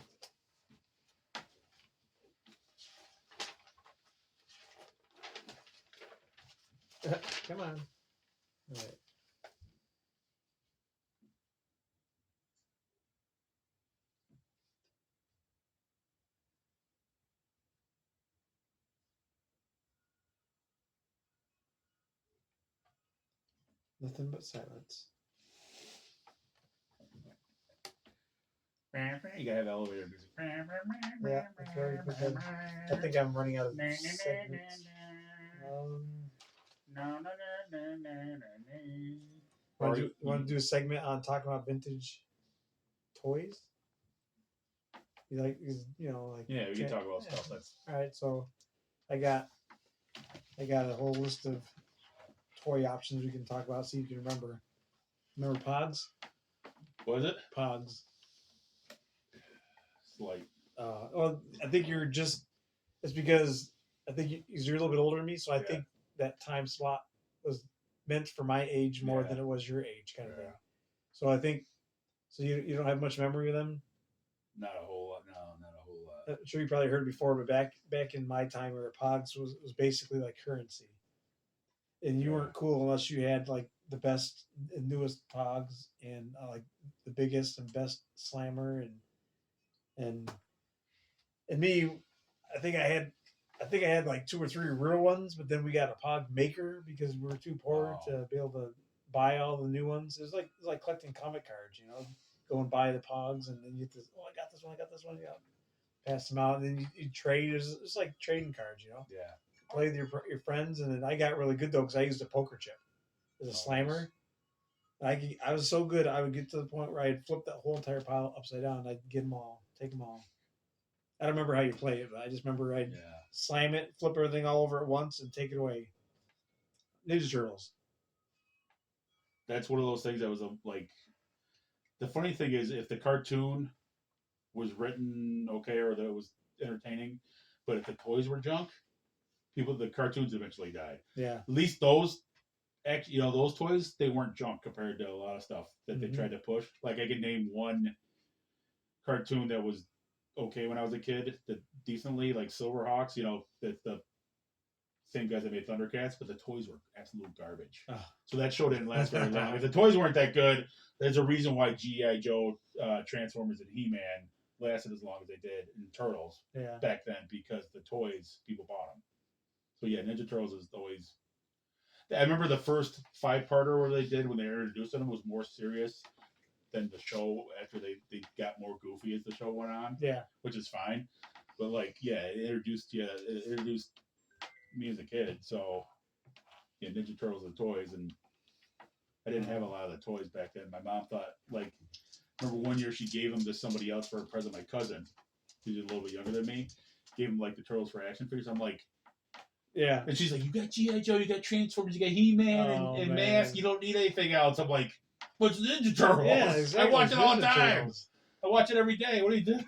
Come on. All right. Nothing but silence. You gotta have elevator music. Yeah, that's right. Because I think I'm running out of segments. Want to do a segment on talking about vintage toys? You like, like Yeah, we can talk about stuff. That's all right. So, I got a whole list of toy options we can talk about. See if you can remember. Remember Pogs? what is it? Pogs. It's like Well, I think you're just. It's because I think you're a little bit older than me, so I think that time slot was meant for my age more than it was your age, kind of thing. So I think you don't have much memory of them. Not a whole lot. No, not a whole lot. I'm sure you probably heard before, but back in my time, where Pogs was basically like currency, and you weren't cool unless you had like the best and newest Pogs and like the biggest and best slammer and me. I think I had like 2 or 3 real ones, but then we got a Pog maker because we were too poor to be able to buy all the new ones. It was like collecting comic cards, go and buy the Pogs, and then you get this. Oh, I got this one. Yeah, pass them out, and then you trade. It's like trading cards, Yeah. Play with your friends, and then I got really good though because I used a poker chip as a slammer. Nice. I was so good, I would get to the point where I'd flip that whole entire pile upside down, and I'd get them all, take them all. I don't remember how you play it, but I just remember I'd slam it, flip everything all over at once, and take it away. Ninja Turtles. That's one of those things that was like. The funny thing is, if the cartoon was written okay or that it was entertaining, but if the toys were junk, the cartoons eventually died. Yeah. At least those, those toys, they weren't junk compared to a lot of stuff that they tried to push. Like I could name one cartoon that was okay when I was a kid, that decently, like Silverhawks, that's the same guys that made Thundercats, but the toys were absolute garbage. So that show didn't last very long. If the toys weren't that good, there's a reason why G.I. Joe, Transformers, and He-Man lasted as long as they did, and Turtles back then, because the toys, people bought them. So yeah, Ninja Turtles is always... I remember the first 5-parter where they did when they introduced them was more serious than the show after they got more goofy as the show went on. Yeah. Which is fine. But it introduced me as a kid. So yeah, Ninja Turtles and toys, and I didn't have a lot of the toys back then. My mom thought, remember one year she gave them to somebody else for a present, my cousin, who's a little bit younger than me, gave him the Turtles for action figures. I'm like, yeah. And she's like, you got G.I. Joe, you got Transformers, you got He-Man and Mask, you don't need anything else. I'm like, what's Ninja Turtles? Yeah, exactly. I watch it all the time. I watch it every day. What do you do?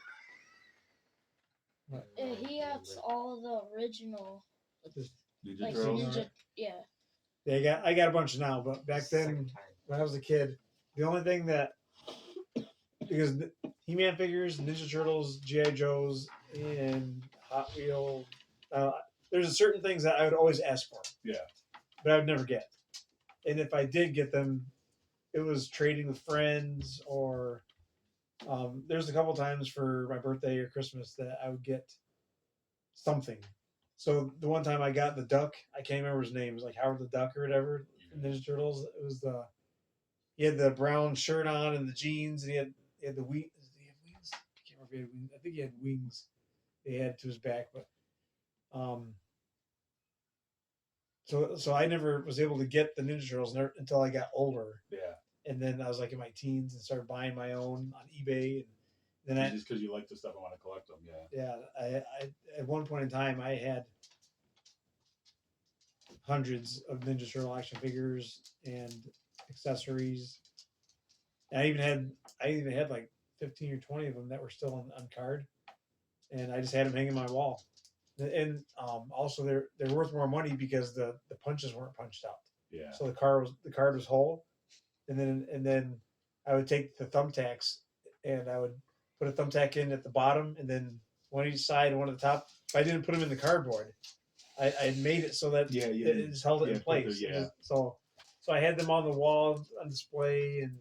He has all the original. Ninja Turtles? Yeah. I got a bunch now, but back then, when I was a kid, the only thing that, because He-Man figures, Ninja Turtles, G.I. Joes, and Hot Wheel, there's certain things that I would always ask for. Yeah. But I would never get. And if I did get them, it was trading with friends, or there's a couple times for my birthday or Christmas that I would get something. So the one time I got the duck, I can't remember his name. It was like Howard the Duck or whatever. Ninja Turtles. It was he had the brown shirt on and the jeans, and he had the wings. Did he have wings? I can't remember if he had wings. I think he had wings. They had to his back, but so I never was able to get the Ninja Turtles until I got older. Yeah. And then I was in my teens and started buying my own on eBay. And then just because you like the stuff and want to collect them, yeah. I at one point in time I had hundreds of Ninja Turtle action figures and accessories. And I even had like 15 or 20 of them that were still on card, and I just had them hanging on my wall. And also they're worth more money because the punches weren't punched out. Yeah. So the card was whole, and then I would take the thumbtacks and I would put a thumbtack in at the bottom and then one each side and one at the top. But I didn't put them in the cardboard. I had made it so that it just held it in place. So I had them on the wall on display, and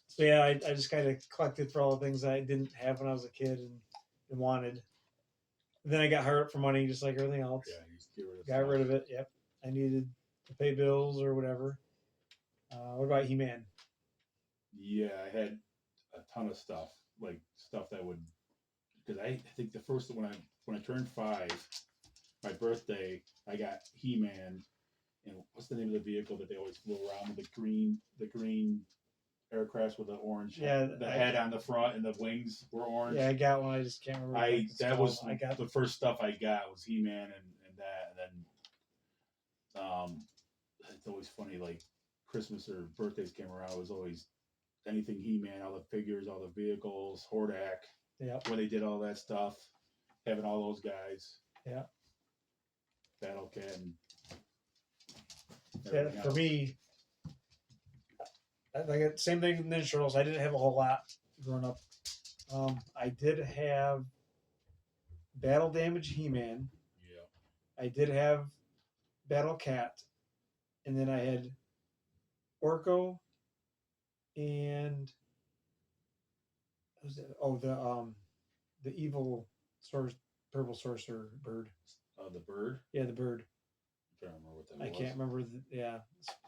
so yeah, I just kind of collected for all the things I didn't have when I was a kid and wanted. And then I got hard up for money, just like everything else. Yeah, you just got rid of it. Yep, I needed to pay bills or whatever. What about He-Man? Yeah, I had a ton of stuff, like stuff that would, because I think the first when I turned 5, my birthday, I got He-Man, and what's the name of the vehicle that they always flew around with the green aircraft with the orange, the head on the front and the wings were orange. Yeah, I got one. I just can't remember. That was the first stuff I got was He-Man and that, and then it's always funny, like Christmas or birthdays came around, it was always anything He-Man, all the figures, all the vehicles, Hordak. Yeah. When they did all that stuff, having all those guys. Yeah. Battle Cat and yeah, for me, I got same thing with Ninja Turtles. I didn't have a whole lot growing up. I did have Battle Damage He-Man. Yeah. I did have Battle Cat, and then I had Orko, and what was it? Oh, the evil purple sorcerer bird. The bird. Yeah, the bird. I can't remember what that was. I can't remember.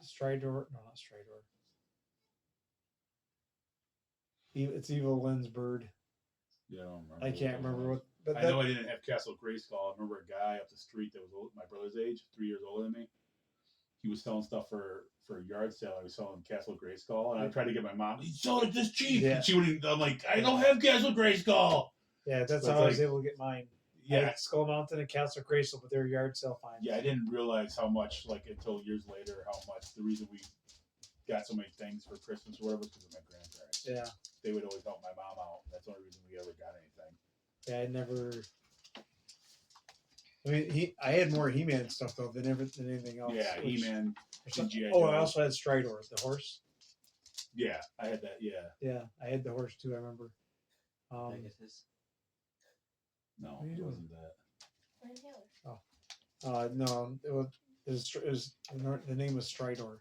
Stridor. No, not Stridor. It's Evil Lynn's bird. Yeah, I don't remember. I can't remember what. But I know I didn't have Castle Grayskull. I remember a guy up the street that was my brother's age, 3 years older than me. He was selling stuff for a yard sale. I was selling Castle Grayskull, and I tried to get my mom. He sold it this cheap. Yeah. And she wouldn't. I'm like, I don't have Castle Grayskull. Yeah, that's how I was able to get mine. Yeah, Skull Mountain and Castle Grayskull, but they're yard sale finds. Yeah, I didn't realize how much, like until years later, how much the reason we got so many things for Christmas or whatever was because of my grandparents. Yeah, they would always help my mom out. That's the only reason we ever got anything. Yeah, I never. I mean, I had more He-Man stuff though than anything else. Yeah, He-Man. I also had Stridor, the horse. Yeah, I had that. Yeah. Yeah, I had the horse too. I remember. No, it wasn't that. Oh, no, it was the name was Stridor,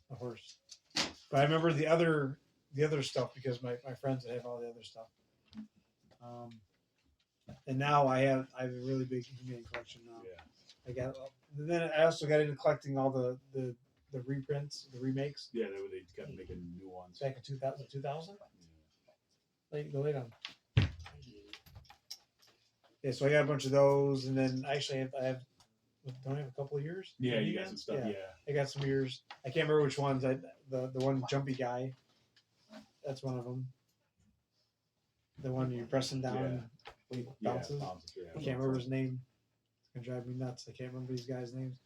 the horse. But I remember the other stuff because my friends had all the other stuff. And now I have a really big He-Man collection now. Yeah. Then I also got into collecting all the reprints, the remakes. Yeah, they kept making new ones. Back in 2000. Yeah. Go late on. Yeah, so I got a bunch of those, and then actually I have don't I have a couple of years? Yeah, you got some stuff. Yeah. I got some years. I can't remember which ones. The one jumpy guy. That's one of them. The one you're pressing down, he bounces. I can't remember his name. It's gonna drive me nuts. I can't remember these guys' names.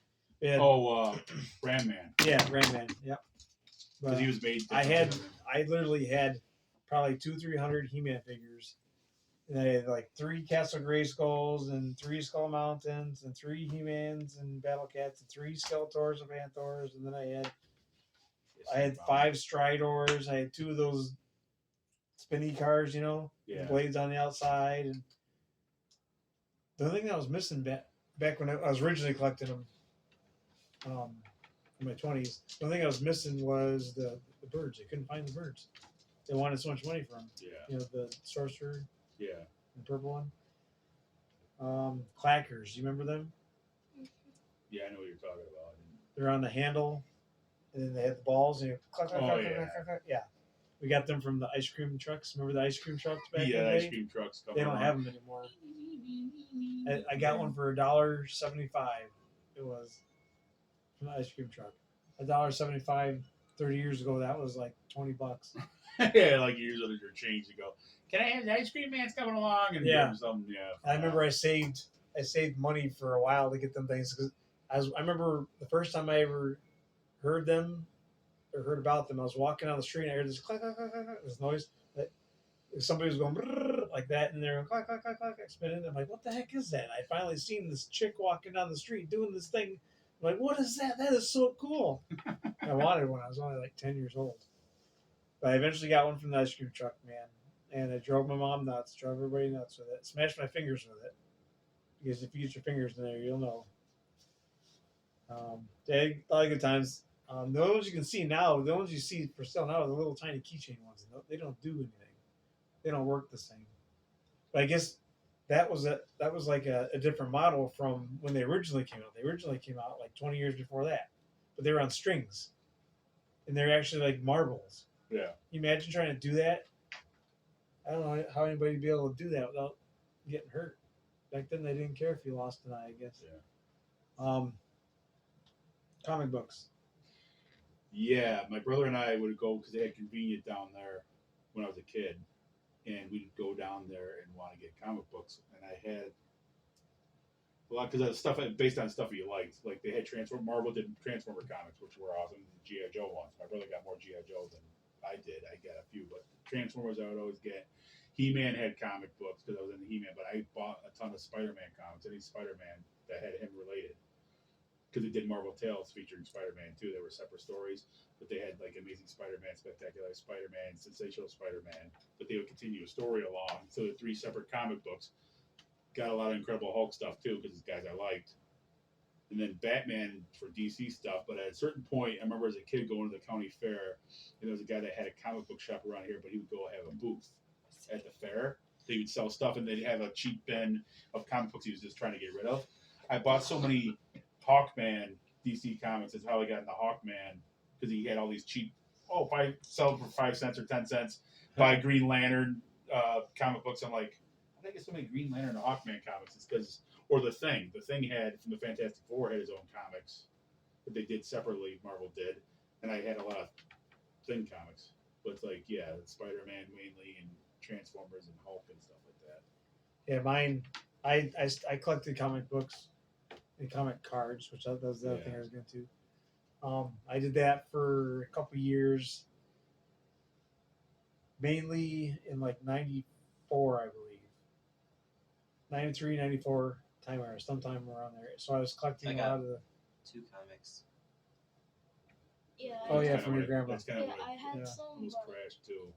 Ram Man. Yeah, Ram Man. Yep. Because he was made. I literally had probably 200-300 He-Man figures. And I had like 3 Castle Grayskulls and 3 Skull Mountains and 3 He-Mans and Battle Cats and 3 Skeletors and Vanthors, and then I had 5 Stridors. I had 2 of those spinny cars, blades on the outside. And the only thing that was missing back when I was originally collecting them, in my 20s, the only thing I was missing was the birds. I couldn't find the birds. They wanted so much money for them. Yeah. The sorcerer. Yeah. The purple one. Clackers. You remember them? Yeah, I know what you're talking about. They're on the handle, and then they have the balls. And clack, clack, clack, clack, clack. Yeah. We got them from the ice cream trucks. Remember the ice cream trucks back in the day? Yeah, ice cream trucks. They don't have them anymore. I got one for $1.75. It was from the ice cream truck. $1.75 30 years ago. That was like $20. Yeah, like years under your change to go. Can I have the ice cream man's coming along and give him something? Yeah. I remember I saved money for a while to get them things because I remember the first time I ever heard them or heard about them. I was walking down the street and I heard this clack, clack, clack, clack, clack, this noise that somebody was going like that, and they're clack, clack, clack, clack, spinning. I'm like, what the heck is that? And I finally seen this chick walking down the street doing this thing I'm like, what is that? That is so cool. I wanted one. I was only like 10 years old. But I eventually got one from the ice cream truck, man. And I drove my mom nuts, drove everybody nuts with it, smashed my fingers with it. Because if you get your fingers in there, you'll know. A lot of good times. The ones you can see now, the ones you see for sale now are the little tiny keychain ones. They don't do anything. They don't work the same. But I guess that was like a different model from when they originally came out. They originally came out like 20 years before that, but they were on strings, and they're actually like marbles. Yeah. Can you imagine trying to do that? I don't know how anybody would be able to do that without getting hurt. Back then, they didn't care if you lost an eye, I guess. Yeah. Comic books. Yeah, my brother and I would go because they had convenient down there when I was a kid, and we'd go down there and want to get comic books. And I had a lot because of stuff based on stuff you liked. Like they had Marvel did Transformer comics, which were awesome. GI Joe ones. My brother got more GI Joe than I did. I got a few, but Transformers I would always get. He-Man had comic books because I was into He-Man, but I bought a ton of Spider-Man comics. Any Spider-Man that had him related. Because they did Marvel Tales featuring Spider-Man too. They were separate stories, but they had like Amazing Spider-Man, Spectacular Spider-Man, Sensational Spider-Man. But they would continue a story along. So the 3 separate comic books. Got a lot of Incredible Hulk stuff too, because it's guys I liked. And then Batman for DC stuff. But at a certain point, I remember as a kid going to the county fair, and there was a guy that had a comic book shop around here, but he would go have a booth at the fair. They would sell stuff, and they'd have a cheap bin of comic books he was just trying to get rid of. I bought so many Hawkman DC comics. That's how I got into Hawkman, because he had all these cheap, sell for 5 cents or 10 cents. Buy Green Lantern comic books. I'm like, I think it's so many Green Lantern and Hawkman comics. It's because, or The Thing. The Thing had, from the Fantastic Four, had his own comics that they did separately, Marvel did. And I had a lot of Thing comics. But it's like, yeah, Spider-Man mainly, and Transformers and Hulk and stuff like that. Yeah, mine. I collected comic books and comic cards, which that was the other thing I was going to. I did that for a couple years, mainly in like '94, I believe. 93, 94 time era, sometime around there. So I was collecting a lot of the 2 comics. Yeah. Oh yeah, from your grandma. That's kind of Yeah, what I had yeah. some. almost But crashed too.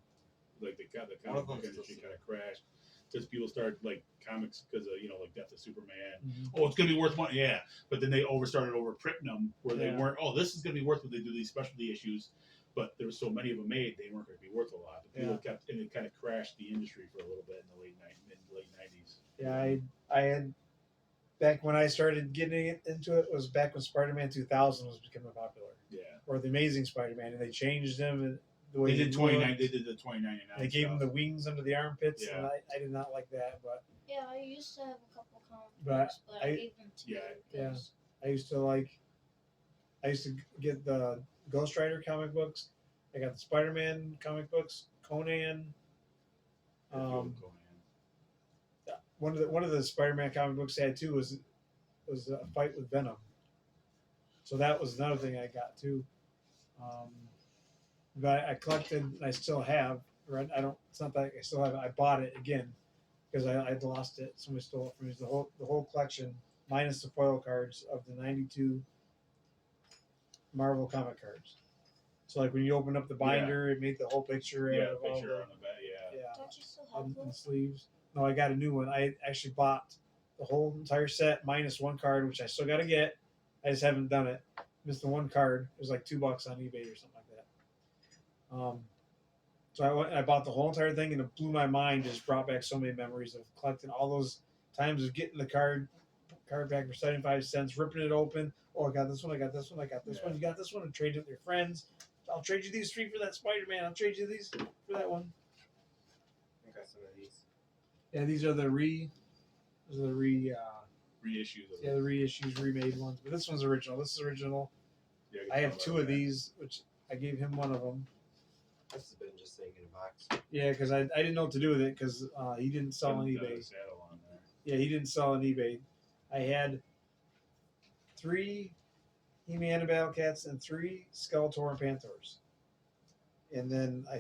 Like the One of comic book them's industry still kind of crashed because people started like comics because of like Death of Superman. Mhm. Oh, it's gonna be worth money, yeah. But then they started over printing them where they Yeah. weren't. Oh, this is gonna be worth what they do these specialty issues, but there were so many of them made they weren't gonna be worth a lot. But people kept, and it kind of crashed the industry for a little bit in the late '90s. Yeah, I had back when I started getting into it was back when Spider-Man 2000 was becoming popular, Yeah, or the Amazing Spider-Man, and they changed him and the way they did he 29. looked. They did the 2099. They gave him the wings under the armpits, and Yeah. I did not like that. But yeah, I used to have a couple comic But books, but I gave them to you. yeah. 'cause- I used to get the Ghost Rider comic books. I got the Spider-Man comic books, Conan. One of the Spider-Man comic books I had too was a fight with Venom. So that was another thing I got too. But I collected, and I still have. Right? I don't. It's not that I still have it. I bought it again because I'd lost it. Somebody stole it from me. The whole collection, minus the foil cards of the '92 Marvel comic cards. So like when you open up the binder, it made the whole picture. Yeah, of all picture the, on the back. Yeah. Don't you still have on the those? sleeves. No, I got a new one. I actually bought the whole entire set minus one card, which I still got to get. I just haven't done it. Missed the one card. It was like $2 on eBay or something like that. So I bought the whole entire thing, and it blew my mind. Just brought back so many memories of collecting all those times of getting the card back for 75 cents, ripping it open. Oh, I got this one. I got this one. I got this one. You got this one, and trade it with your friends. I'll trade you these 3 for that Spider-Man. I'll trade you these for that one. I got some of these. Yeah, these are the Reissues. the reissues, remade ones. But this one's original. This is original. Yeah, I have 2 of these, which I gave him one of them. This has been just sitting in a box. Yeah, because I didn't know what to do with it because he didn't sell on eBay. Saddle on there. Yeah, he didn't sell on eBay. I had 3 He-Man and Battle Cats and 3 Skeletor and Panthers. And then I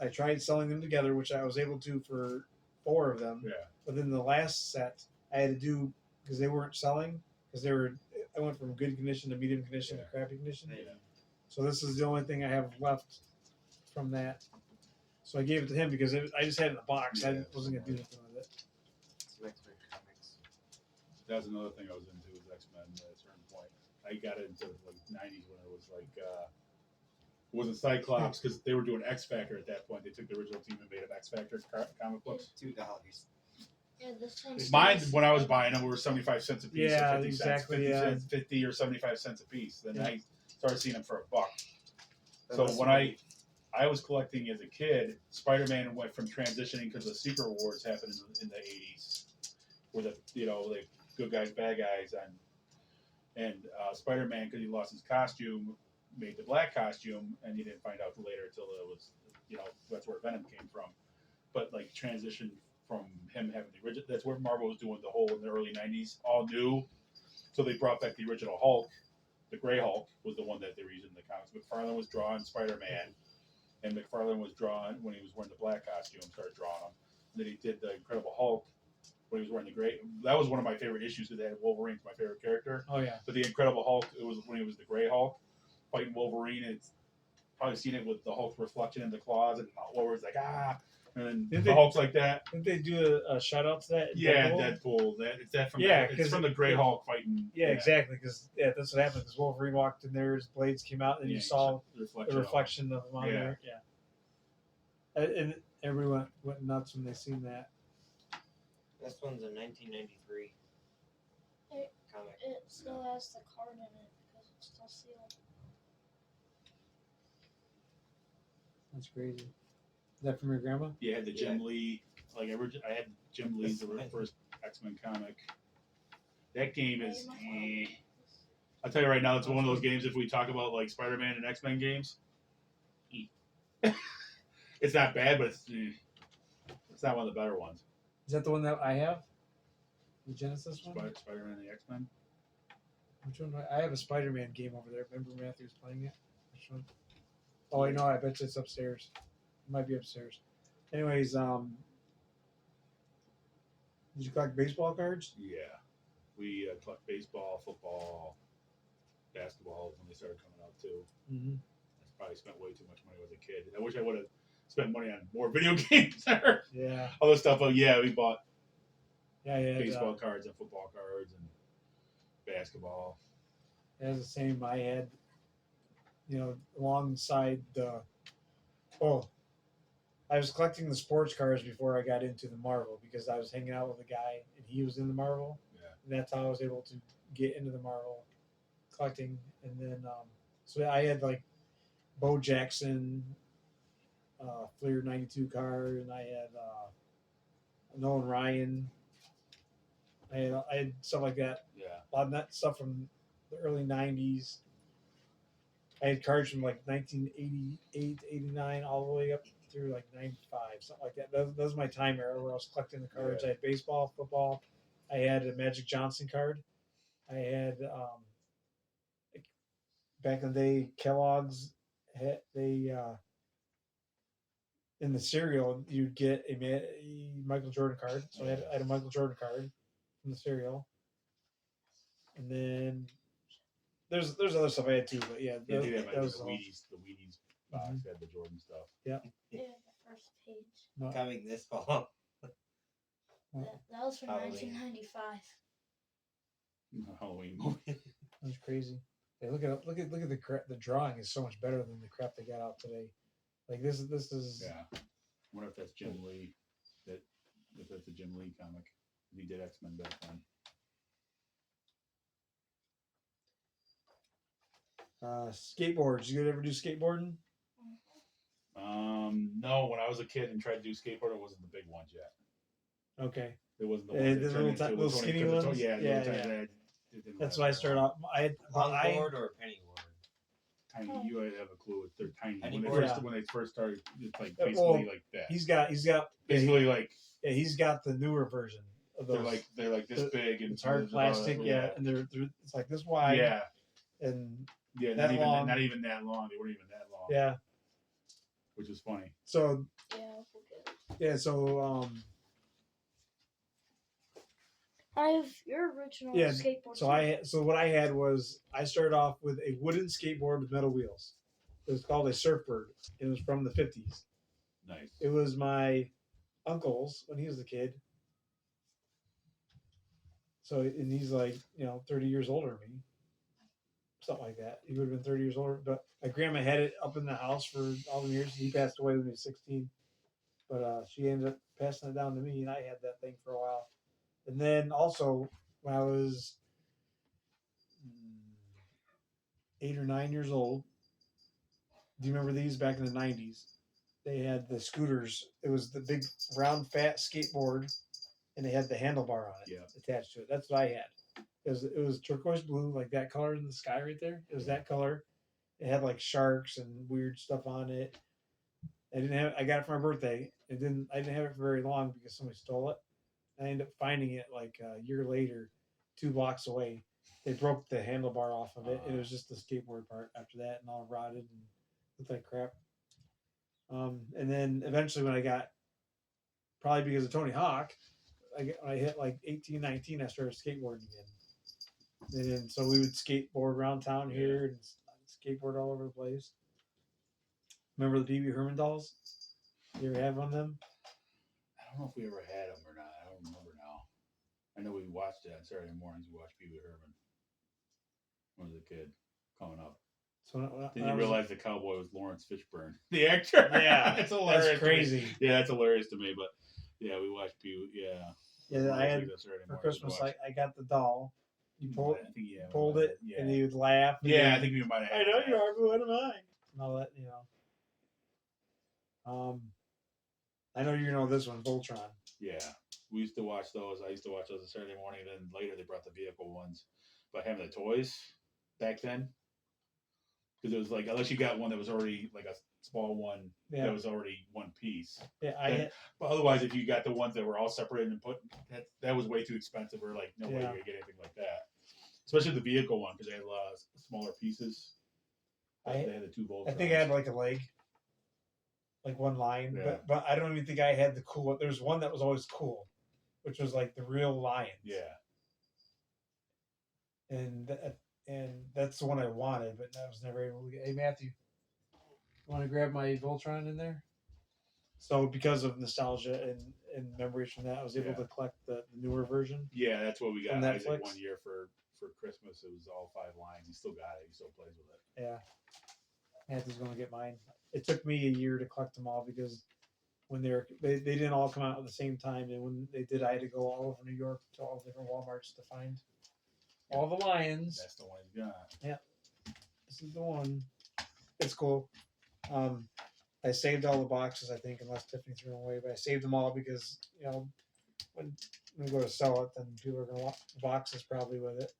tried selling them together, which I was able to for 4 of them. Yeah. But then the last set I had to do because they weren't selling because they were I went from good condition to medium condition to crappy condition. Yeah. So this is the only thing I have left from that. So I gave it to him because I just had it in a box. I wasn't gonna do anything with it. Some X-Men comics. That was another thing I was into was X-Men at a certain point. I got into like 90s when it was like it wasn't Cyclops because they were doing X Factor at that point. They took the original team and made up X Factor comic books. $2. Yeah, this one's Mine, when I was buying them, were 75 cents a piece. Yeah, or 50 exactly, Cents, 50 yeah. cents, 50 or 75 cents a piece. Then I started seeing them for $1. That So was when I was collecting as a kid, Spider-Man went from transitioning because the Secret Wars happened in the 80s, where the good guys, bad guys, and Spider-Man, because he lost his costume, made the black costume, and you didn't find out later until it was, that's where Venom came from. But like transition from him having the original, that's where Marvel was doing the whole in the early 90s, all new. So they brought back the original Hulk. The Gray Hulk was the one that they were using in the comics. McFarlane was drawing Spider-Man, and McFarlane was drawing when he was wearing the black costume, started drawing him. And then he did the Incredible Hulk when he was wearing the gray. That was one of my favorite issues because they had Wolverine's my favorite character. Oh yeah. But the Incredible Hulk, it was when he was the Gray Hulk fighting Wolverine, and it's probably seen it with the Hulk's reflection in the claws, and Wolverine's like and then the Hulk's like that. Didn't they do a shout out to that? In Yeah, Deadpool? It's that from it's from the Gray Hulk fighting. Yeah, exactly. Because that's what happened. Because Wolverine walked in there, his blades came out, and you saw the reflection of him on there. Yeah. And everyone went nuts when they seen that. This one's a 1993 comic. It still has the card in it because it's still sealed. That's crazy. Is that from your grandma? Yeah, I had the Jim Lee. I had Jim Lee's the first X-Men comic. That game is. I'll tell you right now, it's one of those games. If we talk about like Spider-Man and X-Men games, it's not bad, but it's not one of the better ones. Is that the one that I have? The Genesis one? Spider-Man and the X-Men. Which one? I have a Spider-Man game over there. Remember Matthew's playing it? Which one? Oh, I know. I bet you it's upstairs. It might be upstairs. Anyways, did you collect baseball cards? Yeah, we collect baseball, football, basketball when they started coming out too. Mm-hmm. I probably spent way too much money as a kid. I wish I would have spent money on more video games or other stuff. But yeah, we bought baseball cards and football cards and basketball. It was the same. I had, alongside the. I was collecting the sports cars before I got into the Marvel because I was hanging out with a guy and he was in the Marvel. Yeah. And that's how I was able to get into the Marvel collecting. And then, so I had like Bo Jackson, Fleer 92 card, and I had Nolan Ryan. I had stuff like that. Yeah. A lot of that stuff from the early 90s. I had cards from like 1988, 89, all the way up through like 95, something like that. That was my time era where I was collecting the cards. I had baseball, football. I had a Magic Johnson card. I had, back in the day, Kellogg's, in the cereal, you'd get a Michael Jordan card. So I had a Michael Jordan card from the cereal. And then there's other stuff I had too, but yeah, That was the Wheaties box had the Jordan stuff. Yeah, the first page. No. Coming this fall. That was from Halloween. 1995. Halloween movie. That's crazy. Hey, look at the crap. The drawing is so much better than the crap they got out today. Like this is. Yeah. I wonder if that's Jim Lee. If that's a Jim Lee comic. He did X-Men back then. Skateboards. You ever do skateboarding? No. When I was a kid and tried to do skateboard, it wasn't the big ones yet. Okay. It wasn't the The ones that little turned into little skinny ones? Yeah. That's why I started off. Longboard or penny board? Tiny. You have a clue. They're tiny. Penny When board? they first started, it's like basically like that. He's got Basically like. Yeah, he's got the newer version of those. They're like this big and it's hard plastic. And they're it's like this wide. Yeah. And not even that long. They weren't even that long. Yeah. Which is funny. So. Yeah. So I have your original Yeah, skateboard. So what I had was I started off with a wooden skateboard with metal wheels. It was called a Surfbird. It was from the 50s. Nice. It was my uncle's when he was a kid. So, and he's like, 30 years older than me. Something like that. He would have been 30 years older. But my grandma had it up in the house for all the years. He passed away when he was 16. But she ended up passing it down to me, and I had that thing for a while. And then also, when I was 8 or 9 years old, do you remember these back in the 90s? They had the scooters. It was the big round fat skateboard, and they had the handlebar on it attached to it. That's what I had. It was turquoise blue, like that color in the sky right there. It was that color. It had like sharks and weird stuff on it. I got it for my birthday. I didn't have it for very long because somebody stole it. I ended up finding it like a year later, 2 blocks away. They broke the handlebar off of it. It was just the skateboard part after that, and all rotted and looked like crap. And then eventually, when I got, probably because of Tony Hawk, when I hit like 18, 19, I started skateboarding again. And then, so we would skateboard around town here and skateboard all over the place. Remember the Pee-wee Herman dolls? You ever have one of them? I don't know if we ever had them or not. I don't remember now. I know we watched it on Saturday mornings. We watched Pee-wee Herman when I was a kid coming up. So then you realize the cowboy was Lawrence Fishburne, the actor. Yeah, it's hilarious. That's crazy. Yeah, that's hilarious to me. But yeah, we watched Pee-wee. Yeah. Yeah, I had for Christmas. I got the doll. You pulled it, and he would laugh. Yeah, I think we might have. I know you are, but what am I? And all that, I know you know this one, Voltron. Yeah, we used to watch those. I used to watch those on Saturday morning. Then later they brought the vehicle ones. But having the toys back then, because it was like, unless you got one that was already like a small one that was already one piece. Yeah, but otherwise, if you got the ones that were all separated and put, that was way too expensive. Or like, no way you're gonna get anything like that. Especially the vehicle one, because they had a lot of smaller pieces. They had the 2 Voltrons. I think I had like a leg. Like one line, but I don't even think I had the cool. There's one that was always cool, which was like the real lions. Yeah. And that's the one I wanted, but I was never able to get. Hey Matthew, want to grab my Voltron in there? So because of nostalgia and memories from that, I was able to collect the newer version. Yeah, that's what we got. Netflix. One year for Christmas. It was all 5 lines. He still got it. He still plays with it. Yeah. Matthew's going to get mine. It took me a year to collect them all because when they didn't all come out at the same time, and when they did, I had to go all over New York to all different Walmarts to find all the lions. That's the one you got. Yeah, this is the one. It's cool. I saved all the boxes, I think, unless Tiffany threw them away, but I saved them all because when we go to sell it, then people are going to want the boxes probably with it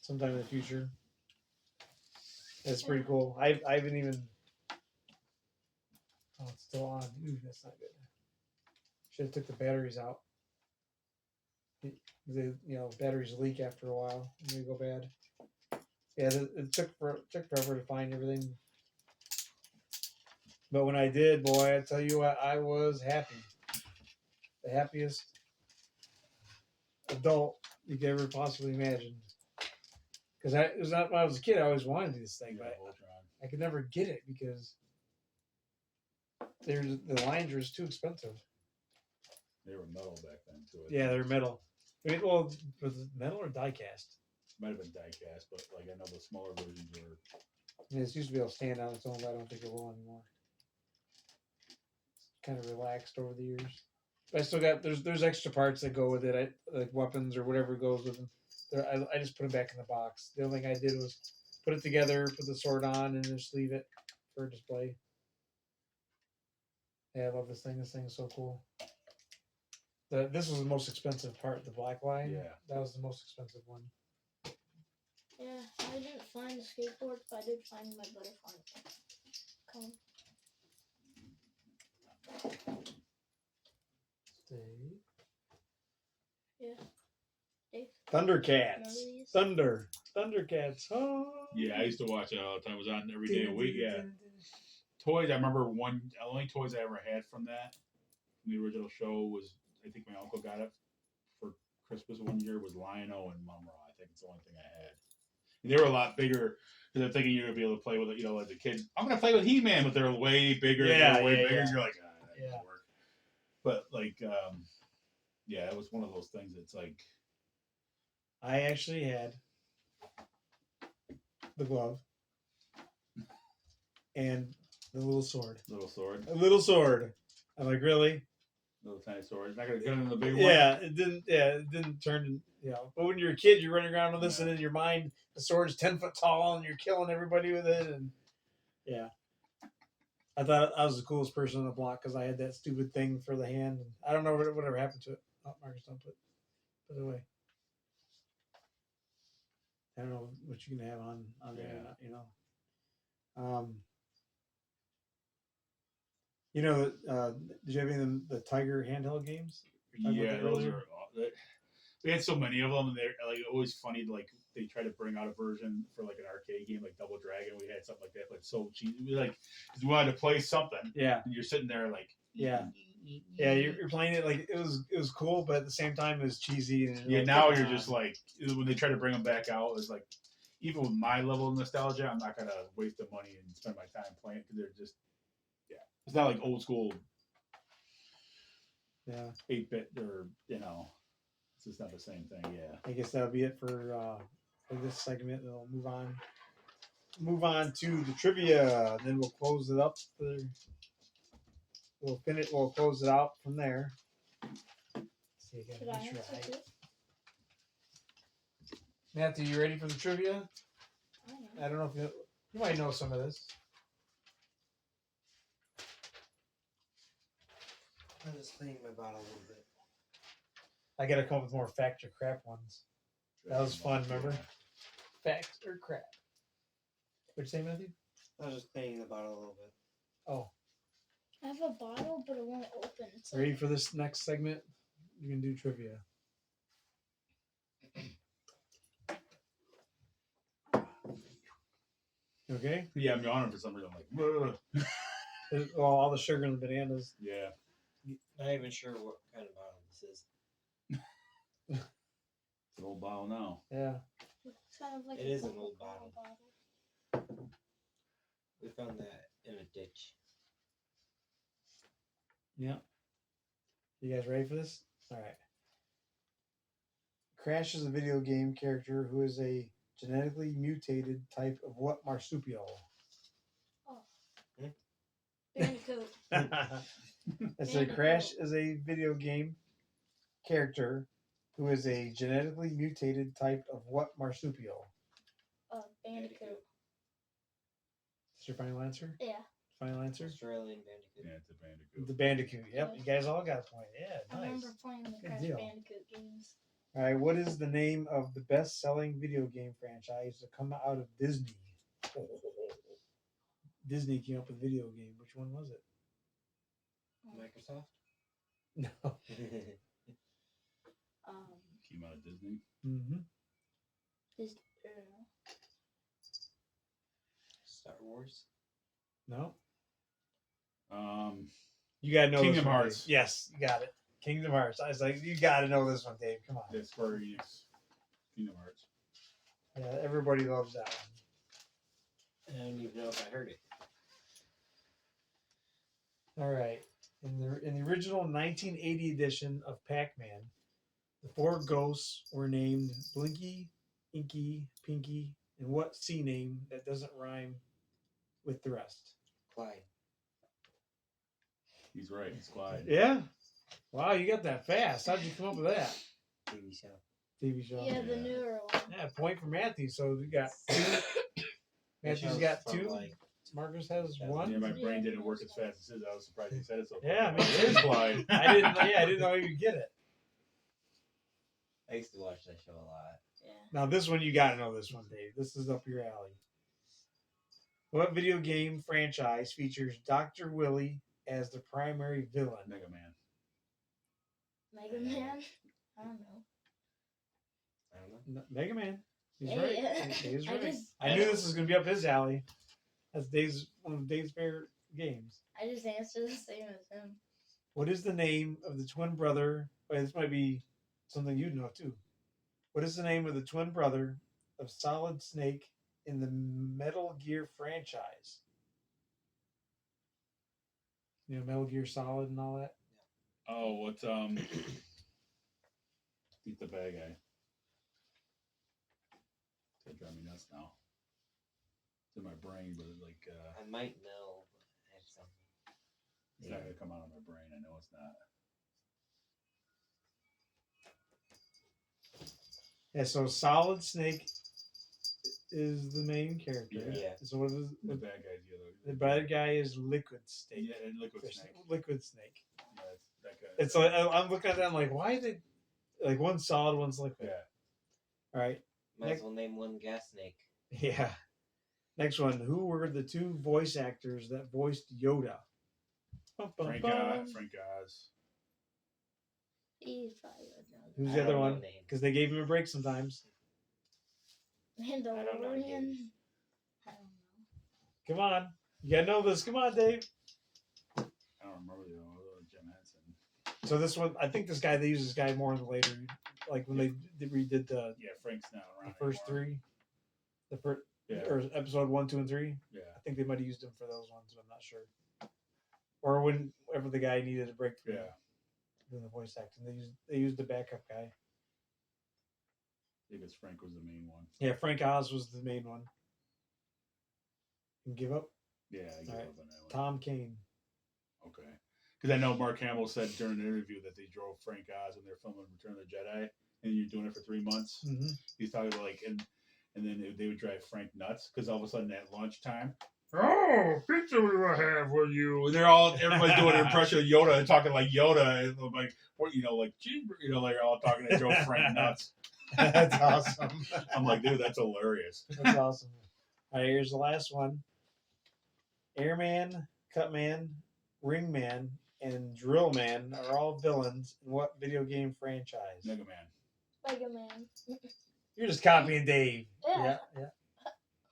sometime in the future. It's pretty cool. I haven't even. Oh, it's still on. Ooh, that's not good. Should have took the batteries out. Batteries leak after a while and they go bad. Yeah, it took forever to find everything. But when I did, boy, I tell you what, I was happy. The happiest adult you could ever possibly imagine. Because it was not when I was a kid. I always wanted this thing, but I could never get it because the lines were just too expensive. They were metal back then too. Yeah, they're metal. I mean, well, was it metal or die cast? Might have been die cast, but like I know the smaller versions were. I mean, it used to be able to stand on its own, but I don't think it will anymore. It's kind of relaxed over the years. But I still got there's extra parts that go with it, like weapons or whatever goes with them. I just put them back in the box. The only thing I did was put it together, put the sword on, and just leave it for display. Yeah, I love this thing. This thing is so cool. This was the most expensive part, the black line. Yeah. That was the most expensive one. Yeah, I didn't find the skateboard, but I did find my butterfly. Come. Stay. Yeah. Dave. Thundercats. Thundercats. Oh. Yeah, I used to watch it all the time. It was on every day of the week. Yeah. Toys, I remember the only toys I ever had from the original show was, I think my uncle got it for Christmas one year was Lion-O and Mumra. I think it's the only thing I had. And they were a lot bigger because they're thinking you're gonna be able to play with it. You know, as a kid, I'm gonna play with He-Man, but they're way bigger. Yeah, they're way yeah, bigger. yeah. You're like, that doesn't work. But like, yeah, it was one of those things. It's like I actually had the glove and the little sword. little sword, A little sword. I'm like, really? little tiny sword. It's not gonna get in the big one. Yeah, it didn't. Yeah, it didn't turn. You know, but when you're a kid, you're running around with this, and in your mind, the sword's 10 foot tall, and you're killing everybody with it. And yeah, I thought I was the coolest person on the block because I had that stupid thing for the hand. And I don't know whatever happened to it. Oh, Marcus, don't put it away. I don't know what you can have on there. You know. You know, did you have any of the Tiger handheld games? Yeah, those are. We had so many of them, and they're like always funny. Like they try to bring out a version for like an arcade game, like Double Dragon. We had something like that, but so cheesy. We like we wanted to play something. Yeah, and you're sitting there like. Yeah, you're playing it like it was cool, but at the same time it was cheesy. And yeah, like, now you're just like when they try to bring them back out, it's like even with my level of nostalgia, I'm not gonna waste the money and spend my time playing because they're just it's not like old school. Yeah, 8-bit or you know, it's just not the same thing. Yeah, I guess that'll be it for this segment. We'll move on to the trivia, and then we'll close it up. We'll finish. We'll close it out from there. See again. Should I answer too? Matthew, you ready for the trivia? I I don't know if you might know some of this. I'm just cleaning my bottle a little bit. I gotta come up with more fact or crap ones. That was fun, remember? Fact or crap. What'd you say, Matthew? I was just cleaning the bottle a little bit. Oh, I have a bottle, but it won't open. It's ready for this next segment? You can do trivia. Okay? yeah. I'm yawning for some reason. I'm like, ugh. Well, all the sugar in the bananas. Yeah. Not even sure what kind of bottle this is. It's an old bottle now. Yeah. It's kind of like It a is an old Coca-Cola bottle. We found that in a ditch. Yeah. You guys ready for this? All right. Crash is a video game character who is a genetically mutated type of what marsupial? Bandicoot. I said Crash is a video game character who is a genetically mutated type of what marsupial? Bandicoot. Is your final answer? Yeah. Final answer? Australian bandicoot. Yeah, it's a bandicoot. The Bandicoot. Yep, you guys all got a point. Yeah, I nice. remember playing the Good Crash deal. Bandicoot games. All right, what is the name of the best-selling video game franchise to come out of Disney? Disney came up with a video game. Which one was it? Microsoft? No. Came out of Disney. Mm-hmm. Star Wars? No. Um, You gotta know Kingdom this one, Hearts. Dave. Yes, you got it. Kingdom Hearts. I was like, you gotta know this one, Dave. Come on. that's Square Enix. Kingdom Hearts. Yeah, everybody loves that one. I don't even know if I heard it. All right. In the original 1980 edition of Pac-Man, the 4 ghosts were named Blinky, Inky, Pinky, and what sea name that doesn't rhyme with the rest? Clyde. He's right. It's Clyde. Yeah. Wow, you got that fast. How'd you come up with that? TV show. TV show. Yeah, the newer one. Yeah, point for Matthew. So we got 2. Matthew's got 2. Marcus has 1. Yeah, my brain didn't work as fast as his. I was surprised he said it so fast. Yeah, me It is Clyde. I didn't know you'd get it. I used to watch that show a lot. Yeah. Now this one you gotta know this one, Dave. This is up your alley. What video game franchise features Dr. Willie as the primary villain? Mega Man. Mega Man? I don't know. I don't know. Mega Man. He's Yeah, right. yeah. Dave's I right. just- I knew this was gonna be up his alley. That's one of Dave's favorite games. I just answered the same as him. What is the name of the twin brother? Wait, this might be something you'd know too. What is the name of the twin brother of Solid Snake in the Metal Gear franchise? You know, Metal Gear Solid and all that. Oh, what's He's the bad guy. It's gonna drive me nuts now. It's in my brain, but like I might know, but I have something. it's not gonna come out of my brain. I know it's not. Yeah, so Solid Snake is the main character. Yeah. So what is The bad guy's the other. the bad guy is Liquid Snake. Yeah, and Liquid Snake. Liquid Snake. Yeah, it's that guy. It's like I'm looking at that. I'm like, why did like one's solid, one's liquid? Yeah. All right. Might as well name one gas snake. Yeah. Next one. Who were the two voice actors that voiced Yoda? Frank Oz. He's probably would know. Who's I the other don't know one? names. Because they gave him a break sometimes. Mandalorian. names. I don't know. Come on. You gotta know this. Come on, Dave. I don't remember the Jim Henson. So this one, I think they use this guy more in the later, like when they redid the Yeah, Frank's not around. first anymore. three, the first Yeah. or episode 1, 2, and 3. Yeah. I think they might have used him for those ones, but I'm not sure. Or whenever the guy needed a break from Yeah. doing the voice acting, they used the backup guy. I think Frank was the main one. Yeah, Frank Oz was the main one. And give up Yeah, I give All right. up on that one. Tom Kane. Okay. Because I know Mark Hamill said during an interview that they drove Frank Oz when they're filming Return of the Jedi, and you're doing it for 3 months. Mm-hmm. He's talking about and then they would drive Frank nuts because all of a sudden at lunchtime, oh, pizza we will have for you. And everybody's doing an impression of Yoda and talking like Yoda, and like what like cheeseburger, they're all talking to Joe Frank nuts. That's awesome. I'm like, dude, that's hilarious. That's awesome. All right, here's the last one. Airman, Cutman, Ringman, and Drillman are all villains in what video game franchise? Mega Man. Mega Man. You're just copying Dave. Yeah. Yeah.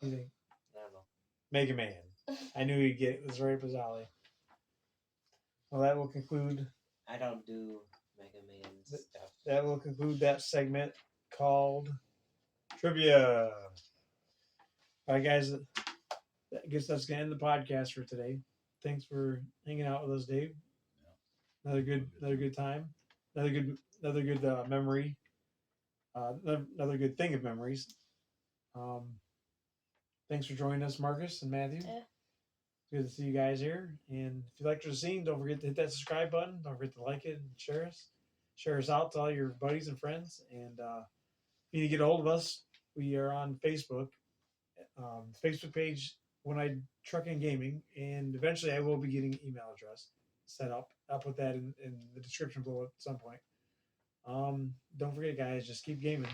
You think? I don't know. Mega Man. I knew you'd get it. It was right up his alley. Well, that will conclude. I don't do Mega Man stuff. That will conclude that segment called Trivia. All right, guys. I guess that's gonna end the podcast for today. Thanks for hanging out with us, Dave. Another good time. Another good memory. Another good thing of memories. Thanks for joining us, Marcus and Matthew. Yeah. Good to see you guys here. And if you liked what you're seeing, don't forget to hit that subscribe button. Don't forget to like it and share us. Share us out to all your buddies and friends. And if you need to get a hold of us, we are on Facebook. Facebook page, When I Trukin Gaming. And eventually I will be getting an email address set up. I'll put that in the description below at some point. Don't forget, guys, just keep gaming.